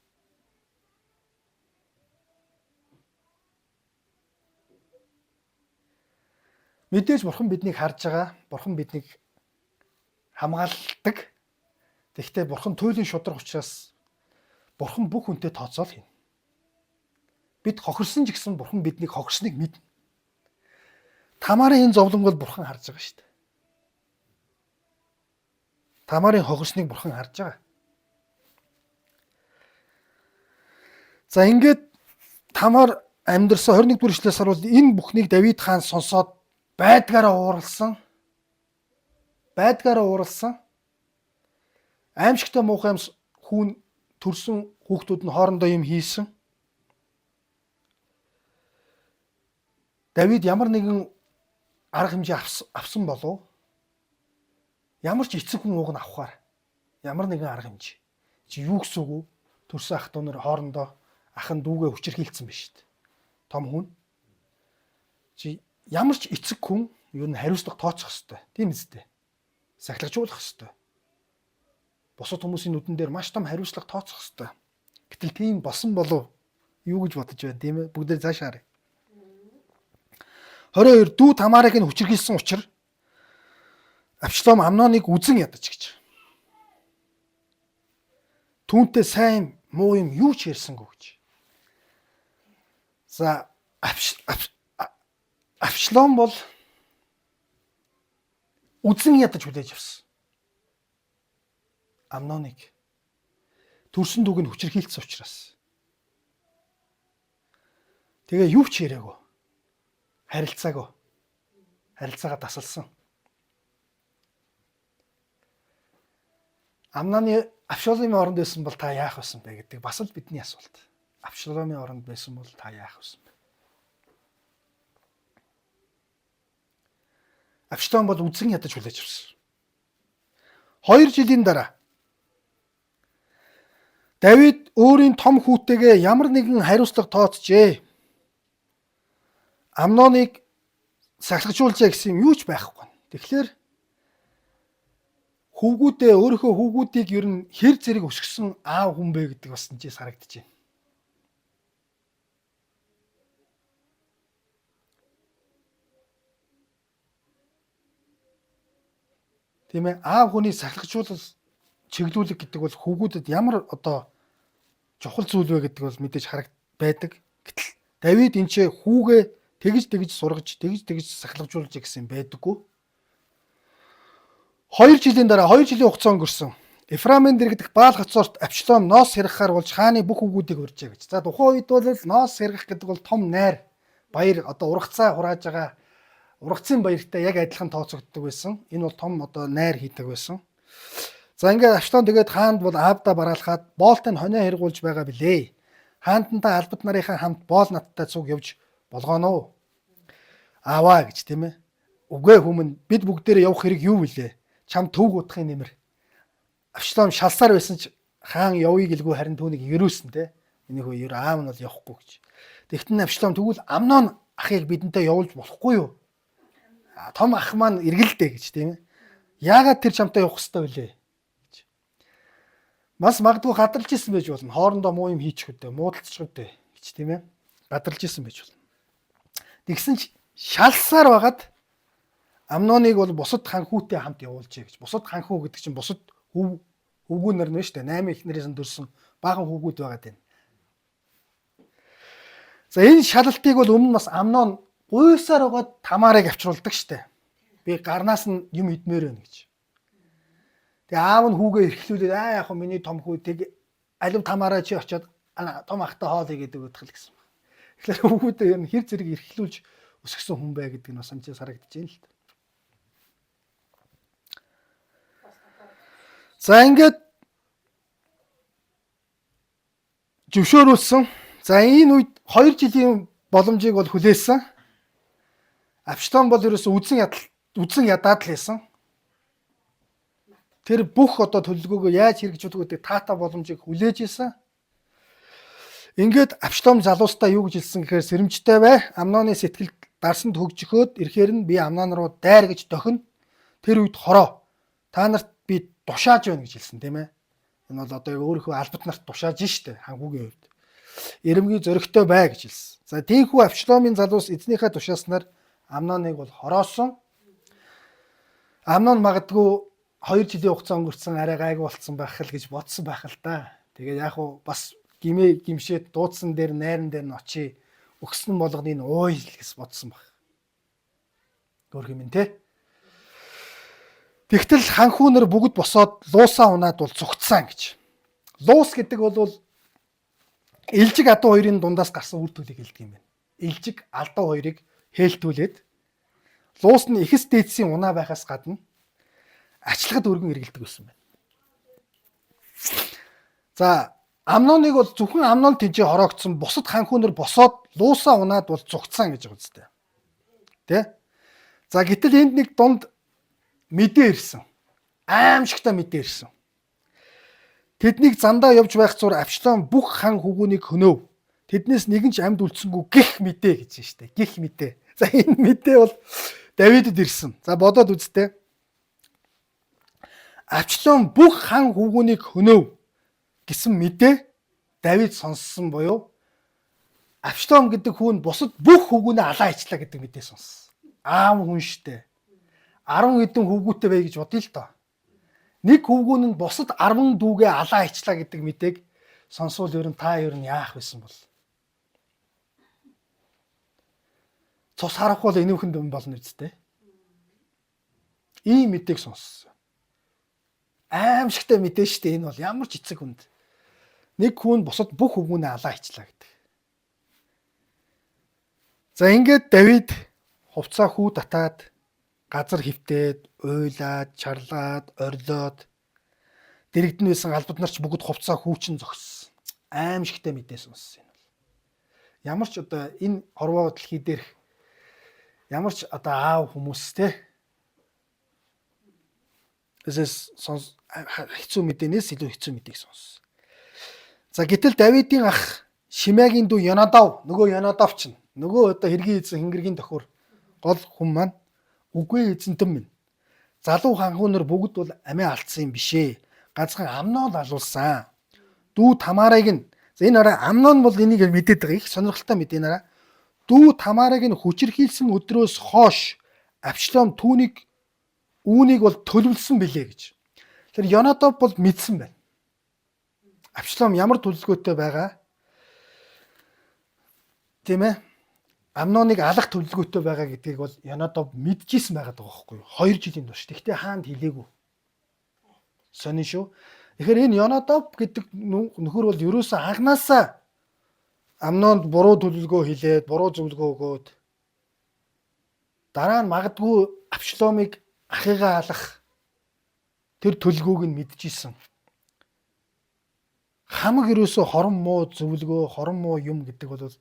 A: Мэдээж бурхан биднийг харж байгаа. Бурхан биднийг хамгаалдаг. Тэгэхдээ бурхан туйлын шудраг учраас бурхан бүх хүнтэй тооцоол хийнэ. Бид хохирсон ч гэсэн бурхан биднийг хохирсныг мэднэ. Тамарын энэ зовлонгод бурхан харж байгаа шүү дээ. Тамарын хохирсныг бурхан харж байгаа. За ингээд Тамар амьдэрсэн 21-р эшлээс харуул энэ бүхнийг Давид хаан сонсоод байдгаараа ууралсан. Аимшигтай муухай юм хүүн төрсөн хүүхдүүд нь хоорондоо юм хийсэн. Давид ямар нэгэн арга хэмжээ авсан болов? Ямар ч эцэг хүн уг нь авахаар ямар нэгэн арга хэмжээ. Чи юу гэсэн үг вэ? Төрсөн ах トゥ нар хоорондоо ах нь дүүгээ хүчирхийлсэн байна шүү дээ. Том хүн. Чи ямар ч эцэг хүн юу н хариуцлага тооцох ёстой. Тийм үстэй. Сахилгажуулах ёстой. Бусад хүмүүсийн нүдэн дээр маш том хариуцлага тооцох ёстой. Гэтэл тийм болсон болов юу гэж бодож байна тийм ээ? Бүгдээ цаашаа харъя. 22 дүү Тамарыг нь хүчирхийлсэн учраас Авшлом Амноныг үзэн ядаж гэж. Түүнтэй сайн муу юм юу ч ярьсангүй гэж. За Авшлом бол үзэн ядаж хүлээж авсан. Амноныг төрсөн дүүг нь хүчирхийлсэн учраас. Тэгээ юу ч яриаггүй. Харилцаагаа тасалсан. Амноны Авшоломын оронд байсан бол та яах байсан бэ гэдэг бас л бидний асуулт. Авшоломын оронд байсан бол та яах байсан бэ? Авшлом бол үзэн ядаж хүлээж авсан. 2 жилийн дараа Давид өөрийн том хүүтэйгээ ямар нэгэн хариуцлага тооцжээ. Амноныг сахилгажуулжээ гэсэн юм юу ч байхгүй. Тэгэхээр өөрийнхөө хүүгүүдийг ер нь хэр зэрэг өсгсөн аав хүн бэ гэдэг бас энэ харагдаж байна. Тийм ээ, аав хүний сахилгажуулал чиглүүлэг гэдэг бол хүүгүүдэд ямар одоо чухал зүйл вэ гэдэг бол мэдээж байдаг. Гэтэл Давид энэ ч хүүгээ тэгж сургаж, тэгж сахилгажуулж гэсэн байдаггүй. 2 жилийн дараа 2 жилийн хугацаа өнгөрсөн. Эфраимын дэргэдэх Баал хацуурт Авшлом ноос сэргахаар болж хааны бүх хүүгүүдийг урьжээ гэж. За тухайн үед бол ноос сэргах гэдэг бол том найр, баяр одоо ургацаа хурааж байгаа ургацын баяртай яг адилхан тооцогддог байсан. Энэ бол том одоо найр хийдэг байсан. За ингээд Авшлом тэгээд хаанд бол аавда бараалхаад боолтой хонио хэрэгуулж байгаа билээ. Хаантантай албат нарынхаа хамт боол надтай цуг явж болгооно уу? Ааваа гэж тийм ээ. Үгүй хүмүн бид бүгдээрээ явах хэрэг юу вүлээ? Чам төвг утгын нэмэр. Авшлом шалсаар байсан ч хаан явъя гэлгүй харин түүнийг ерөөсөн те. Энийхөө ер аав нь бол явахгүй гэж. Тэгтэн Авшлом тэгвэл Амнон ахыг бидэнтэй явуулж болохгүй юу? Том ах маань эргэлдэ гэж тийм ээ. Яагаад тэр чамтай явах хэрэгтэй вүлээ? Бас магадгүй гадарлаж исэн байж болно. Хоорондоо муу юм хийчих үдэ, муудалцчих үдэ гэж тийм ээ. Гадарлаж исэн байж болно. Тэгсэн ч шалсаар байгаад Амноныг бол бусад ханхүүтэй хамт явуулжээ гэж. Бусад ханхүү гэдэг чинь бусад хөвгүү нар нэ шүү дээ. 8 их нарээс төрсэн баахан хөвгүүд байгаад байна. За энэ шалалтыг бол өмнө бас Амнон гуйсаар байгаад Тамарыг авчруулдаг шүү дээ. Би гарнаас нь юм идмээр байна гэж. Тэгээ аав нь хүүгээ эрхлүүлээд яг миний том хүү тэг алив тамаараа чи очиод том ахтай хоол игээд өгөх гэсэн. Тэгэхээр хүүхдүүд ер нь хэр зэрэг эрхлүүлж өсгсөн хүн бай гэдэг нь бас амжаас харагдаж байна л та. За ингээд зөвшөөрүүлсэн. За энэ үед 2 жилийн боломжийг бол хүлээсэн. Авшлон бол ерөөсөө үзэн ядаад л байсан. Тэр бүх одоо төлөвлөгөөгөө яаж хэрэгжүүлэх гэдэг таата боломжийг хүлээж исэн. Ингээд Авшлом залуустаа юу гэж хэлсэн гэхээр сэрэмжтэй бай. Амноны сэтгэл дарсанд хөгжөхөөд ирэхээр нь би Амнон руу дайр гэж дохино. Тэр үед хороо. Та нарт би тушааж байна гэж хэлсэн тийм ээ. Энэ бол одоо өөрийнхөө албат нарт тушааж штэ ханхүүгийн хувьд. Эрэмгийн зөрөгтэй бай гэж хэлсэн. За тийхүү Авшломын залуус эзнийхээ тушааснаар Амноныг бол хороосон. Амнон магадгүй 2 жилийн хугацаа өнгөрцөн арай гайгүй болцсон байх л гэж бодсон байх л да. Тэгээд яг уу бас гимшээд дуудсан дээр найран дээр нь очие өгсөн болгоныг ууй л гэж бодсон баг. Гөрх юм те. Тэгтэл ханхүүнэр бүгд босоод луусаа унаад бол зүгтсан гэж. Луус гэдэг бол элжиг адуу хоёрын дундаас гарсан үр төлөгийг хэлдэг юм байна. Элжиг алдуу хоёрыг хээлтүүлээд луус нь ихэс дээдсийн унаа байхаас гадна ачлахад өргөн эргэлдэг байсан байна. За Амноныг бол зөвхөн Амнон тэнцээ хороогдсон бусад ханхүүнэр босоод луусаа унаад бол зүгтсан гэж байгаа үстэй. Тэ? За гэтэл энд нэг дунд мэдээ ирсэн. Аимшигтай мэдээ ирсэн. Тэднийг зандаа явж байх зур Авшлом бүх хан хүүгүүнийг хөнөөв. Тэднээс нэгэн ч амьд үлдсэнгүй гэх мэдээ гэж байна шүү дээ. Гэх мэдээ. За энэ мэдээ бол Давидд ирсэн. За бодоод үзтээ. Авшлом бүх хан хүүгүүнийг хөнөөв гэсэн мэдээ Давид сонссон буюу Авшлом гэдэг хүн бусад бүх хүүгүүнээ алаа ичлаа гэдэг мэдээ сонссон. Аав хүн штэ. 10 хэдэн хүүгүүтэй бай гэж бодъё л доо. Нэг хүүгүүн нь бусад 10 дүүгээ алаа ичлаа гэдэг мэдээг сонсвол ер нь яах байсан бол. Цус харахгүй бол энүүхэн дэм болно үсттэй. Ийм мэдээг сонссон. Аимшигтай мэдээ штэ энэ бол ямар ч эцэг хүнд. Нэг хүн бусад бүх хүүгүүнээ алаа ичлаа гэдэг. За ингээд Давид хувцаа хүү татаад газар хөвтөөд, уйлаад, чарлаад, орлоод дэрэгдэн байсан албад нарч бүгд хувцаа хүүчин зогссон. Аимшигтай мэдээ сонссон юм бол. Ямар ч одоо энэ хорвоо дэлхий дээрх ямар ч одоо аав хүмүүс те хэцүү мэдээнээс илүү хэцүү мэдээг сонссон. За гэтэл Давидын ах Шимеагийн дүү Йонадав, нөгөө Йонадав ч нөгөө одоо хэргийн эзэн Хингэргийн тохиор гол хүн маань үгүй эзэнтэн минь. Залуу ханхүүнэр бүгд бол амиа алдсан юм бишээ. Ганцхан Амнон алуулсан. Дүү Тамарыг нь энэ арай Амнон бол энийг мэдээд байгаа их сонирхолтой мэдээ нараа. Дүү Тамарыг нь хүчирхийлсэн өдрөөс хойш Авшлом үүнийг бол төлөвлөсөн билээ гэж. Тэгэхээр Йонадав бол мэдсэн байна. Авшлом ямар төлөвлөгөөтэй байгаа? Тийм ээ. Амноныг алах төлөвлөгөөтэй байгаа гэдгийг бол Йонадав мэдчихсэн байгаа байхгүй юу? 2 жилийн турш. Тэгтээ хаанд хэлээгүй. Сонин шүү. Тэгэхээр энэ Йонадав гэдэг нөхөр бол ерөөсөө анханасаа Амнонд буруу төлөвлөгөө хэлээд, буруу зөвлөгөө өгөөд дараа нь магадгүй Авшломыг ахыгаа алах тэр төлөвлөгөөг нь мэдчихсэн. Хамаг ерөөсөө хорон муу зөвлөгөө, хорон муу юм гэдэг бол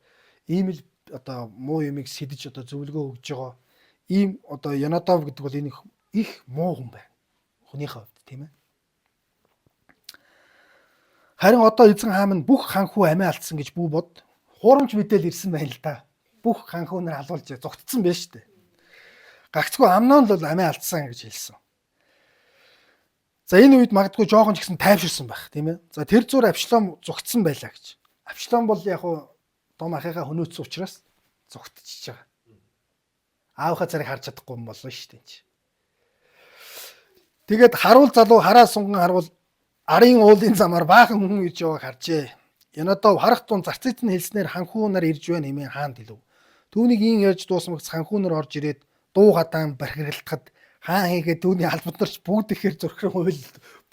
A: ийм л одоо муу юмыг сэтэж одоо зөвлөгөө өгж байгаа. Ийм одоо Йонадав гэдэг бол энэ их муу хүн байна. Хүнийхээ хувьд тийм ээ. Харин одоо эзэн хаан нь бүх ханхүү амиа алдсан гэж бүү бод. Хуурамч мэдээл ирсэн байна л да. Бүх ханхүүнээр халуулж зогтцсон байна шүү дээ. Гагцгүй Амнон л амиа алдсан гэж хэлсэн. За энэ үед магадгүй жоохон ч гэсэн тайвширсан байх тийм ээ. За тэр зур Авшлом зогтсон байлаа гэж. Авшлом бол яг хуу том ахыгаа хөнөөцсөн учраас зогтчихж байгаа. Аавынхаа царийг харж чадахгүй юм болно шүү дээ. Тэгээд харуул залуу хараа сунган харвал арын уулын замаар баахан хүн ирж байгааг харжээ. Йонадав харах тун зарцից нь хэлснээр ханхүү нар ирж байна хэмээн хаанд хэлв. Түүнийг ийн ярьж дуусмагц ханхүү нар орж ирээд дуу хадаан бахирхалтахад Хаан хийгээ түүний албад нарч бүгд ихээр зөрхрөн уйл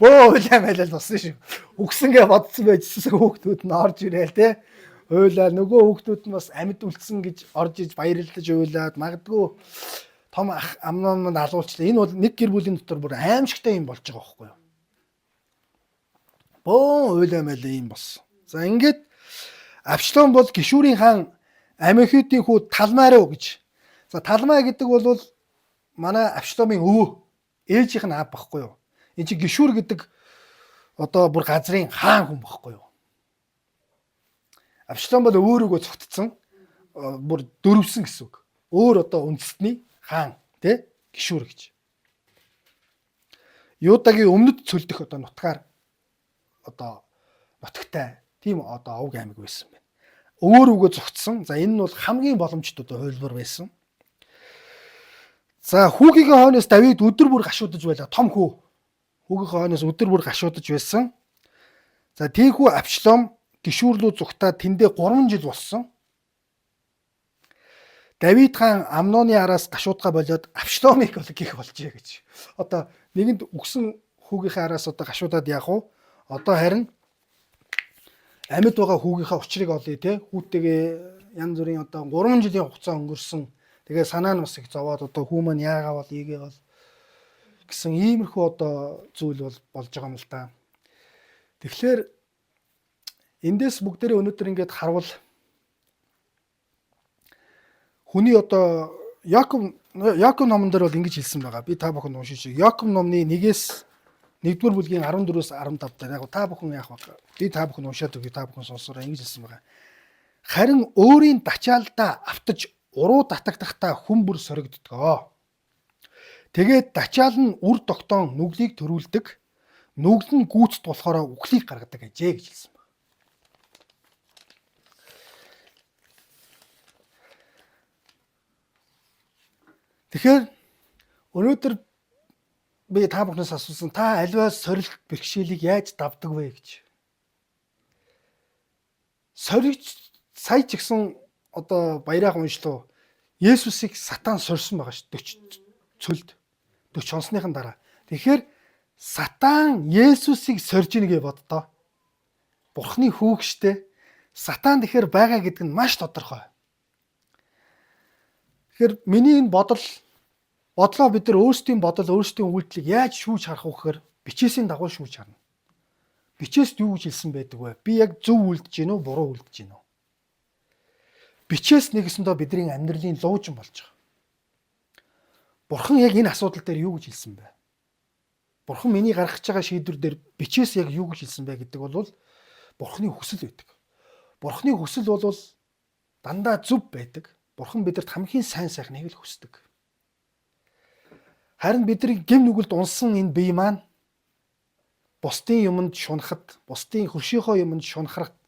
A: бөө уйлаа мэлэл болсон шүү. Үгсэнгээ бодсон байжсэн хүүхдүүд нь орж ирээл те. Уйлаа нөгөө хүүхдүүд нь бас амьд үлдсэн гэж орж иж баярлаж уйлаад магадгүй том ах амнон манд алуулчлаа. Энэ бол нэг гэр бүлийн дотор бүр аимшигтай юм болж байгаа байхгүй юу? Бөө уйлаа мэлээ юм болсон. За ингээд Авшлом бол Гишүрийн хаан Амихудын хүү Талмай руу гэж. За Талмай гэдэг бол манай Авшломын өвөө, ээжийнх нь аав байхгүй юу? Энд чи Гишүр гэдэг одоо бүр газрын хаан хүн байхгүй юу? Авшлом бол өөрийгөө цогтцсон бүр дөрвсөн гэсэн үг. Өөр одоо үндэстний хаан тий Гишүр гэж. Юудагийн өмнөд цөлдөх одоо нутгаар одоо нутагтай тийм одоо овг аймаг байсан байна. Өөрийгөө зогтсон. За энэ нь бол хамгийн боломжтой одоо хувилбар байсан. За хүүгийнхээ хойноос Давид өдөр бүр гашуудаж байлаа. Том хүү. Хүүгийнхээ хойноос өдөр бүр гашуудаж байсан. За тийхүү Авшлом Гишүр рүү зүгтаад тэндээ 3 жил болсон. Давид хаан Амноны араас гашуудгаа болоод Авшломыг гих болжээ гэж. Одоо нэгэнд үгсэн хүүгийнхээ араас одоо гашуудаад яах вэ? Одоо харин амьд байгаа хүүгийнхээ учрыг олъё те. Хүүтэйгээ янз бүрийн одоо 3 жилийн хугацаа өнгөрсөн. Тэгээ санаа нь бас их зовоод одоо хүү маань яагаа бол ийгээ бол гэсэн иймэрхүү одоо зүйл бол болж байгаа юм л да. Тэгэхээр эндээс бүгдээрээ өнөөдөр ингээд харвал хүний одоо Яков номон дээр бол ингэж хэлсэн байгаа. Би та бүхэнд уншиж. Яков номны 1-р бүлгийн 14-өөс 15 дээр яг та бүхэн яах вэ? Би та бүхэн уншаад өгье, та бүхэн сонсоорой ингэж хэлсэн байгаа. Харин өөрийн дачаалдаа автаж уруу татагдахтаа хүн бүр соригддгоо. Тэгээд дачаал нь үр тогтоон нүглийг төрүүлдэг, нүгэл нь гүйцэд болохоор үхлийг гаргадаг гэжээ гэж хэлсэн байна. Тэгэхээр өнөөдөр би та бүхнээс асуусан та аливаа сорилт бэрхшээлийг яаж давдаг вэ гэж. Соригч сая ч гэсэн одоо баяраа уншлуу. Есүсийг сатан сорьсон байгаа шүү 40 цөлд 40 онсныхан дараа. Тэгэхээр сатан Есүсийг сорж ийн гэж боддоо. Бурхны хүүгштэй сатан тэгэхээр байгаа гэдэг нь маш тодорхой. Тэгэхээр миний энэ бодлоо бид нар өөрсдийн бодол, өөрсдийн үйлдэлийг яаж шүүж харах вэ гэхээр бичээсийн дагуу шүүж харна. Бичээст юу гэж хэлсэн байдаг вэ? Би яг зөв үйлдэж гин үү, буруу үйлдэж гин үү? Бичээс нэгэсэндээ бидний амьдралын луужин болж байгаа. Бурхан яг энэ асуудал дээр юу гэж хэлсэн бэ? Бурхан миний гаргаж байгаа шийдвэр дээр бичээс яг юу гэж хэлсэн бэ гэдэг бол Бурханы хүсэл байдаг. Бурханы хүсэл бол дандаа зөв байдаг. Бурхан бидэрт хамгийн сайн сайхныг л хүсдэг. Харин бидний гэм нүгэлд унсан энэ бие маань бусдын юмд шунахад, бусдын хөршийнхөө юмд шунахрахад,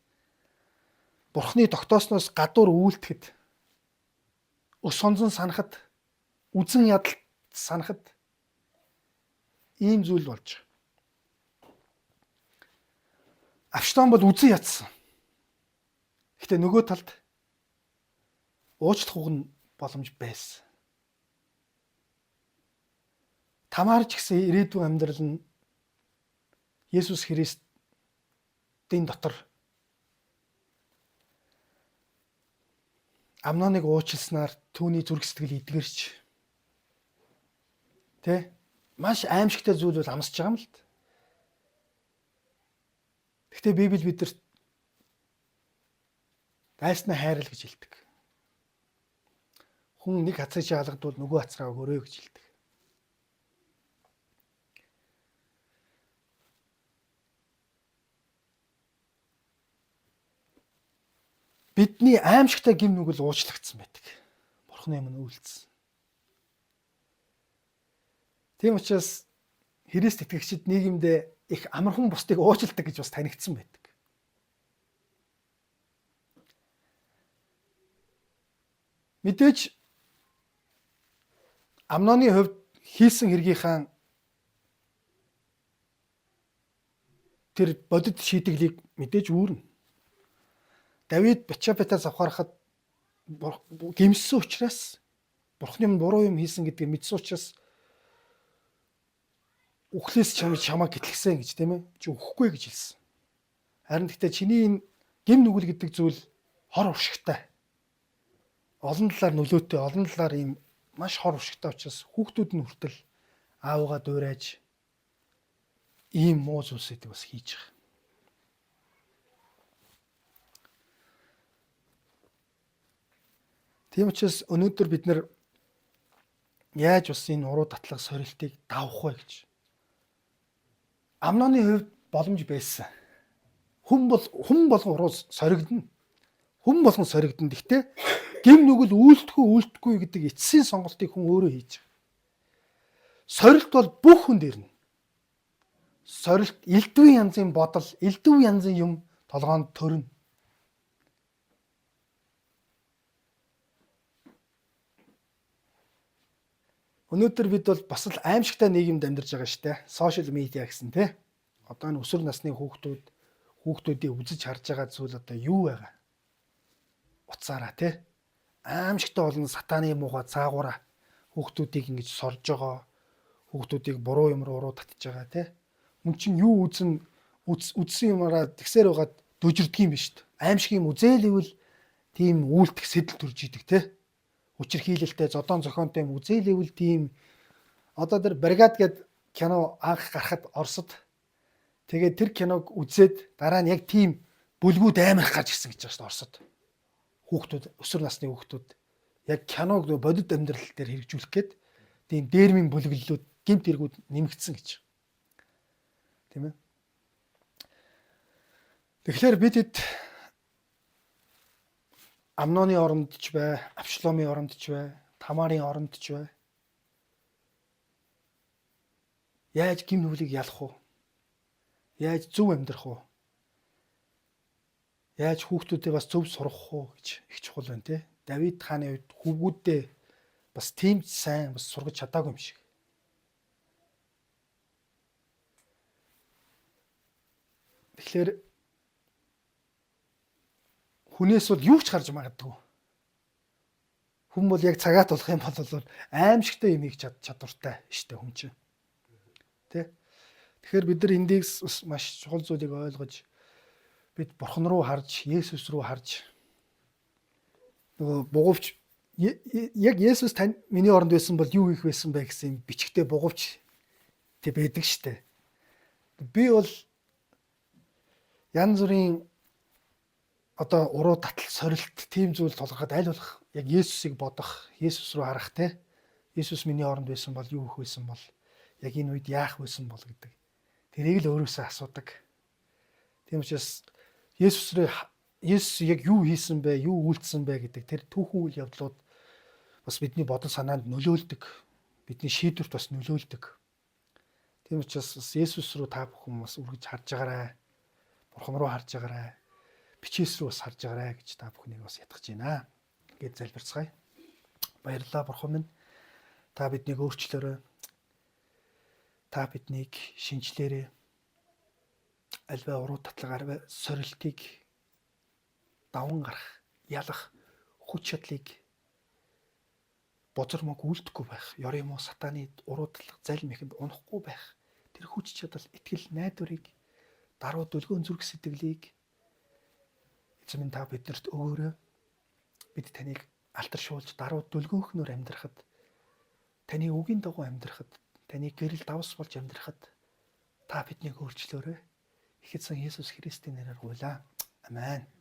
A: Бурханы тогтоосноос гадуур үйлдэхэд, өс сонзон санахад, үзэн ядалт санахад ийм зүйл болж байгаа. Авшлом бол үзэн ядсан. Гэтэ нөгөө талд уучлах уг нь боломж байсан. Тамаар ч гэсэн ирээдүйн амьдрал нь Есүс Христийн дотор Амноныг уучлснаар түүний зүрх сэтгэл эдгэрч тэ маш аимшигтай зүйл бол амсаж байгаа юм л д. Гэхдээ Библи бидэрт дайснаа хайрал гэж хэлдэг. Хүн нэг хацрыг шаалгадвал нөгөө хацраа өгөөрэй гэж хэлдэг. Бидний аимшигтай гэм нүгэл уучлагдсан байдаг. Бурхны өмнө үйлдсэн. Тийм учраас Христ итгэгчид нийгэмдээ их амархан бусдыг уучладаг гэж бас танигдсан байдаг. Мэдээж Амноны хувьд хийсэн хэргийнхаа тэр бодит шийдэглийг мэдээж үүрнэ. Давид Бачабетаас авахарахад гэмссэн учраас Бурхны юм буруу юм хийсэн гэдгийг мэдсэн учраас үхлээс чамаа гэтлгсэн гэж тийм ээ. Чи үхэхгүй гэж хэлсэн. Харин гэхдээ чиний энэ гим нүгэл гэдэг зүйл хор уршигтай. Олон талаар нөлөөтэй, олон талаар ийм маш хор уршигтай учраас хүүхдүүд нь хүртэл аавгаа дуурайж ийм муу зүйлсүүдийг бас хийж байгаа. Тийм учраас өнөөдөр бид нар яаж бас энэ уруу татлах сорилтыг давах вэ гэж. Амноны хувьд боломж байсан. Хүн болгон уруу соригдно. Хүн болгон соригдно. Гэхдээ гим нүгэл үйлдэхгүй гэдэг эцсийн сонголтыг хүн өөрөө хийж байгаа. Сорилт бол бүх хүнд ирнэ. Сорилт элдвийн янзын бодол, элдв янзын юм толгоонд төрнө. Өнөөдөр бид бол бас л аимшигтай нийгэмд амьдарч байгаа шүү дээ. Сошиал медиа гэсэн тий. Одоо энэ өсвөр насны хүүхдүүдийн үзэж харж байгаа зүйл одоо юу байгаа? Уцаараа тий. Аимшигтай олон сатааны муухай цаагаараа хүүхдүүдийг ингэж сорж байгаа. Хүүхдүүдийг буруу юм руу татж байгаа тий. Мөн чинь юу үзсэн юмараа тэгсээр байгаад дөжирдөг юм биш үү? Аимшиг юм үзээлэвэл тийм үйлдэх сэтэл төрж идэг тий. Учирхийлэлтэй зодон зохионтой юм үзээлэвэл тийм одоо тэр бригад гээд кино анх гарахад Оросд тэгээд тэр киног үзээд дараа нь яг тийм бүлгүүд амирх гарч ирсэн гэж байна шүү дээ Оросд. Хүүхдүүд өсвөр насны хүүхдүүд яг киног бодит амьдрал дээр хэрэгжүүлэх гээд тийм дээрмийн бүлэглэлүүд гэмт хэрэгүүд нэмэгдсэн гэж. Тийм ээ. Тэгэхээр бид Амноны оронд ч бай, Авшломын оронд ч бай, Тамарын оронд ч бай. Яаж гим нүглийг ялах вэ? Яаж зөв амьдрах вэ? Яаж хүүхдүүдээ бас зөв сургах вэ гэж их чухал байна те. Давид хааны үед хүүгүүдээ бас тийм сайн бас сургаж чадаагүй юм шиг. Тэгэхээр хүнээс бол юу ч гарч магадгүй. Хүн бол яг цагаат болох юм бол аимшигтай юм хийж чадвартай штэ хүн чинь. Тэ? Тэгэхээр бид нар эндээс бас маш чухал зүйлийг ойлгож бид Бурхан руу харж, Есүс рүү харж нөгөө бугуйч яг Есүс тань миний оронд байсан бол юу хийх байсан бэ гэсэн бичгтээ бугуйч тэг байдаг штэ. Би бол янз бүрийн одоо уруу татал сорилт тийм зүйл толгойд аль болох яг Есүсийг бодох, Есүс рүү харах те. Есүс миний оронд байсан бол юу хийх байсан бол яг энэ үед яах байсан бол гэдэг. Тэрийг л өөрөөсөө асуудаг. Тийм учраас Есүс яг юу хийсэн бэ, юу үйлдсэн бэ гэдэг тэр түүхэн үйл явдлууд бас бидний бодол санаанд нөлөөлдөг. Бидний шийдвэрт бас нөлөөлдөг. Тийм учраас бас Есүс рүү та бүхэн бас үргэж харж байгаарай. Бурхан руу харж байгаарай. Бичээс рүү бас харж байгаарай гэж та бүхнийг бас ятгах байна. Ингээд залбирцгаая. Баярлалаа Бурхан минь. Та биднийг өөрчлөөрэй. Та биднийг шинжлээрэй. Альва уруу татлагаар сорилтыг даван гарах, ялах хүч чадлыг бозор мог үлдэхгүй байх. Ёрын муу сатааны уруу татлах залим ихэнд унахгүй байх. Тэр хүч чадал, итгэл, найдварыг даруй дүлгөөн зүрх сэтгэлийг эзэн минь та биднэрт өгөөрэй. Бид таныг алдаршуулж даруй дүлгөөнхнөр амьдрахад, таны үгийн дагуу амьдрахад, таны гэрэл давс болж амьдрахад та биднийг өөрчлөөрэй. Их эзэн Есүс Христийн нэрээр гуйлаа. Амен.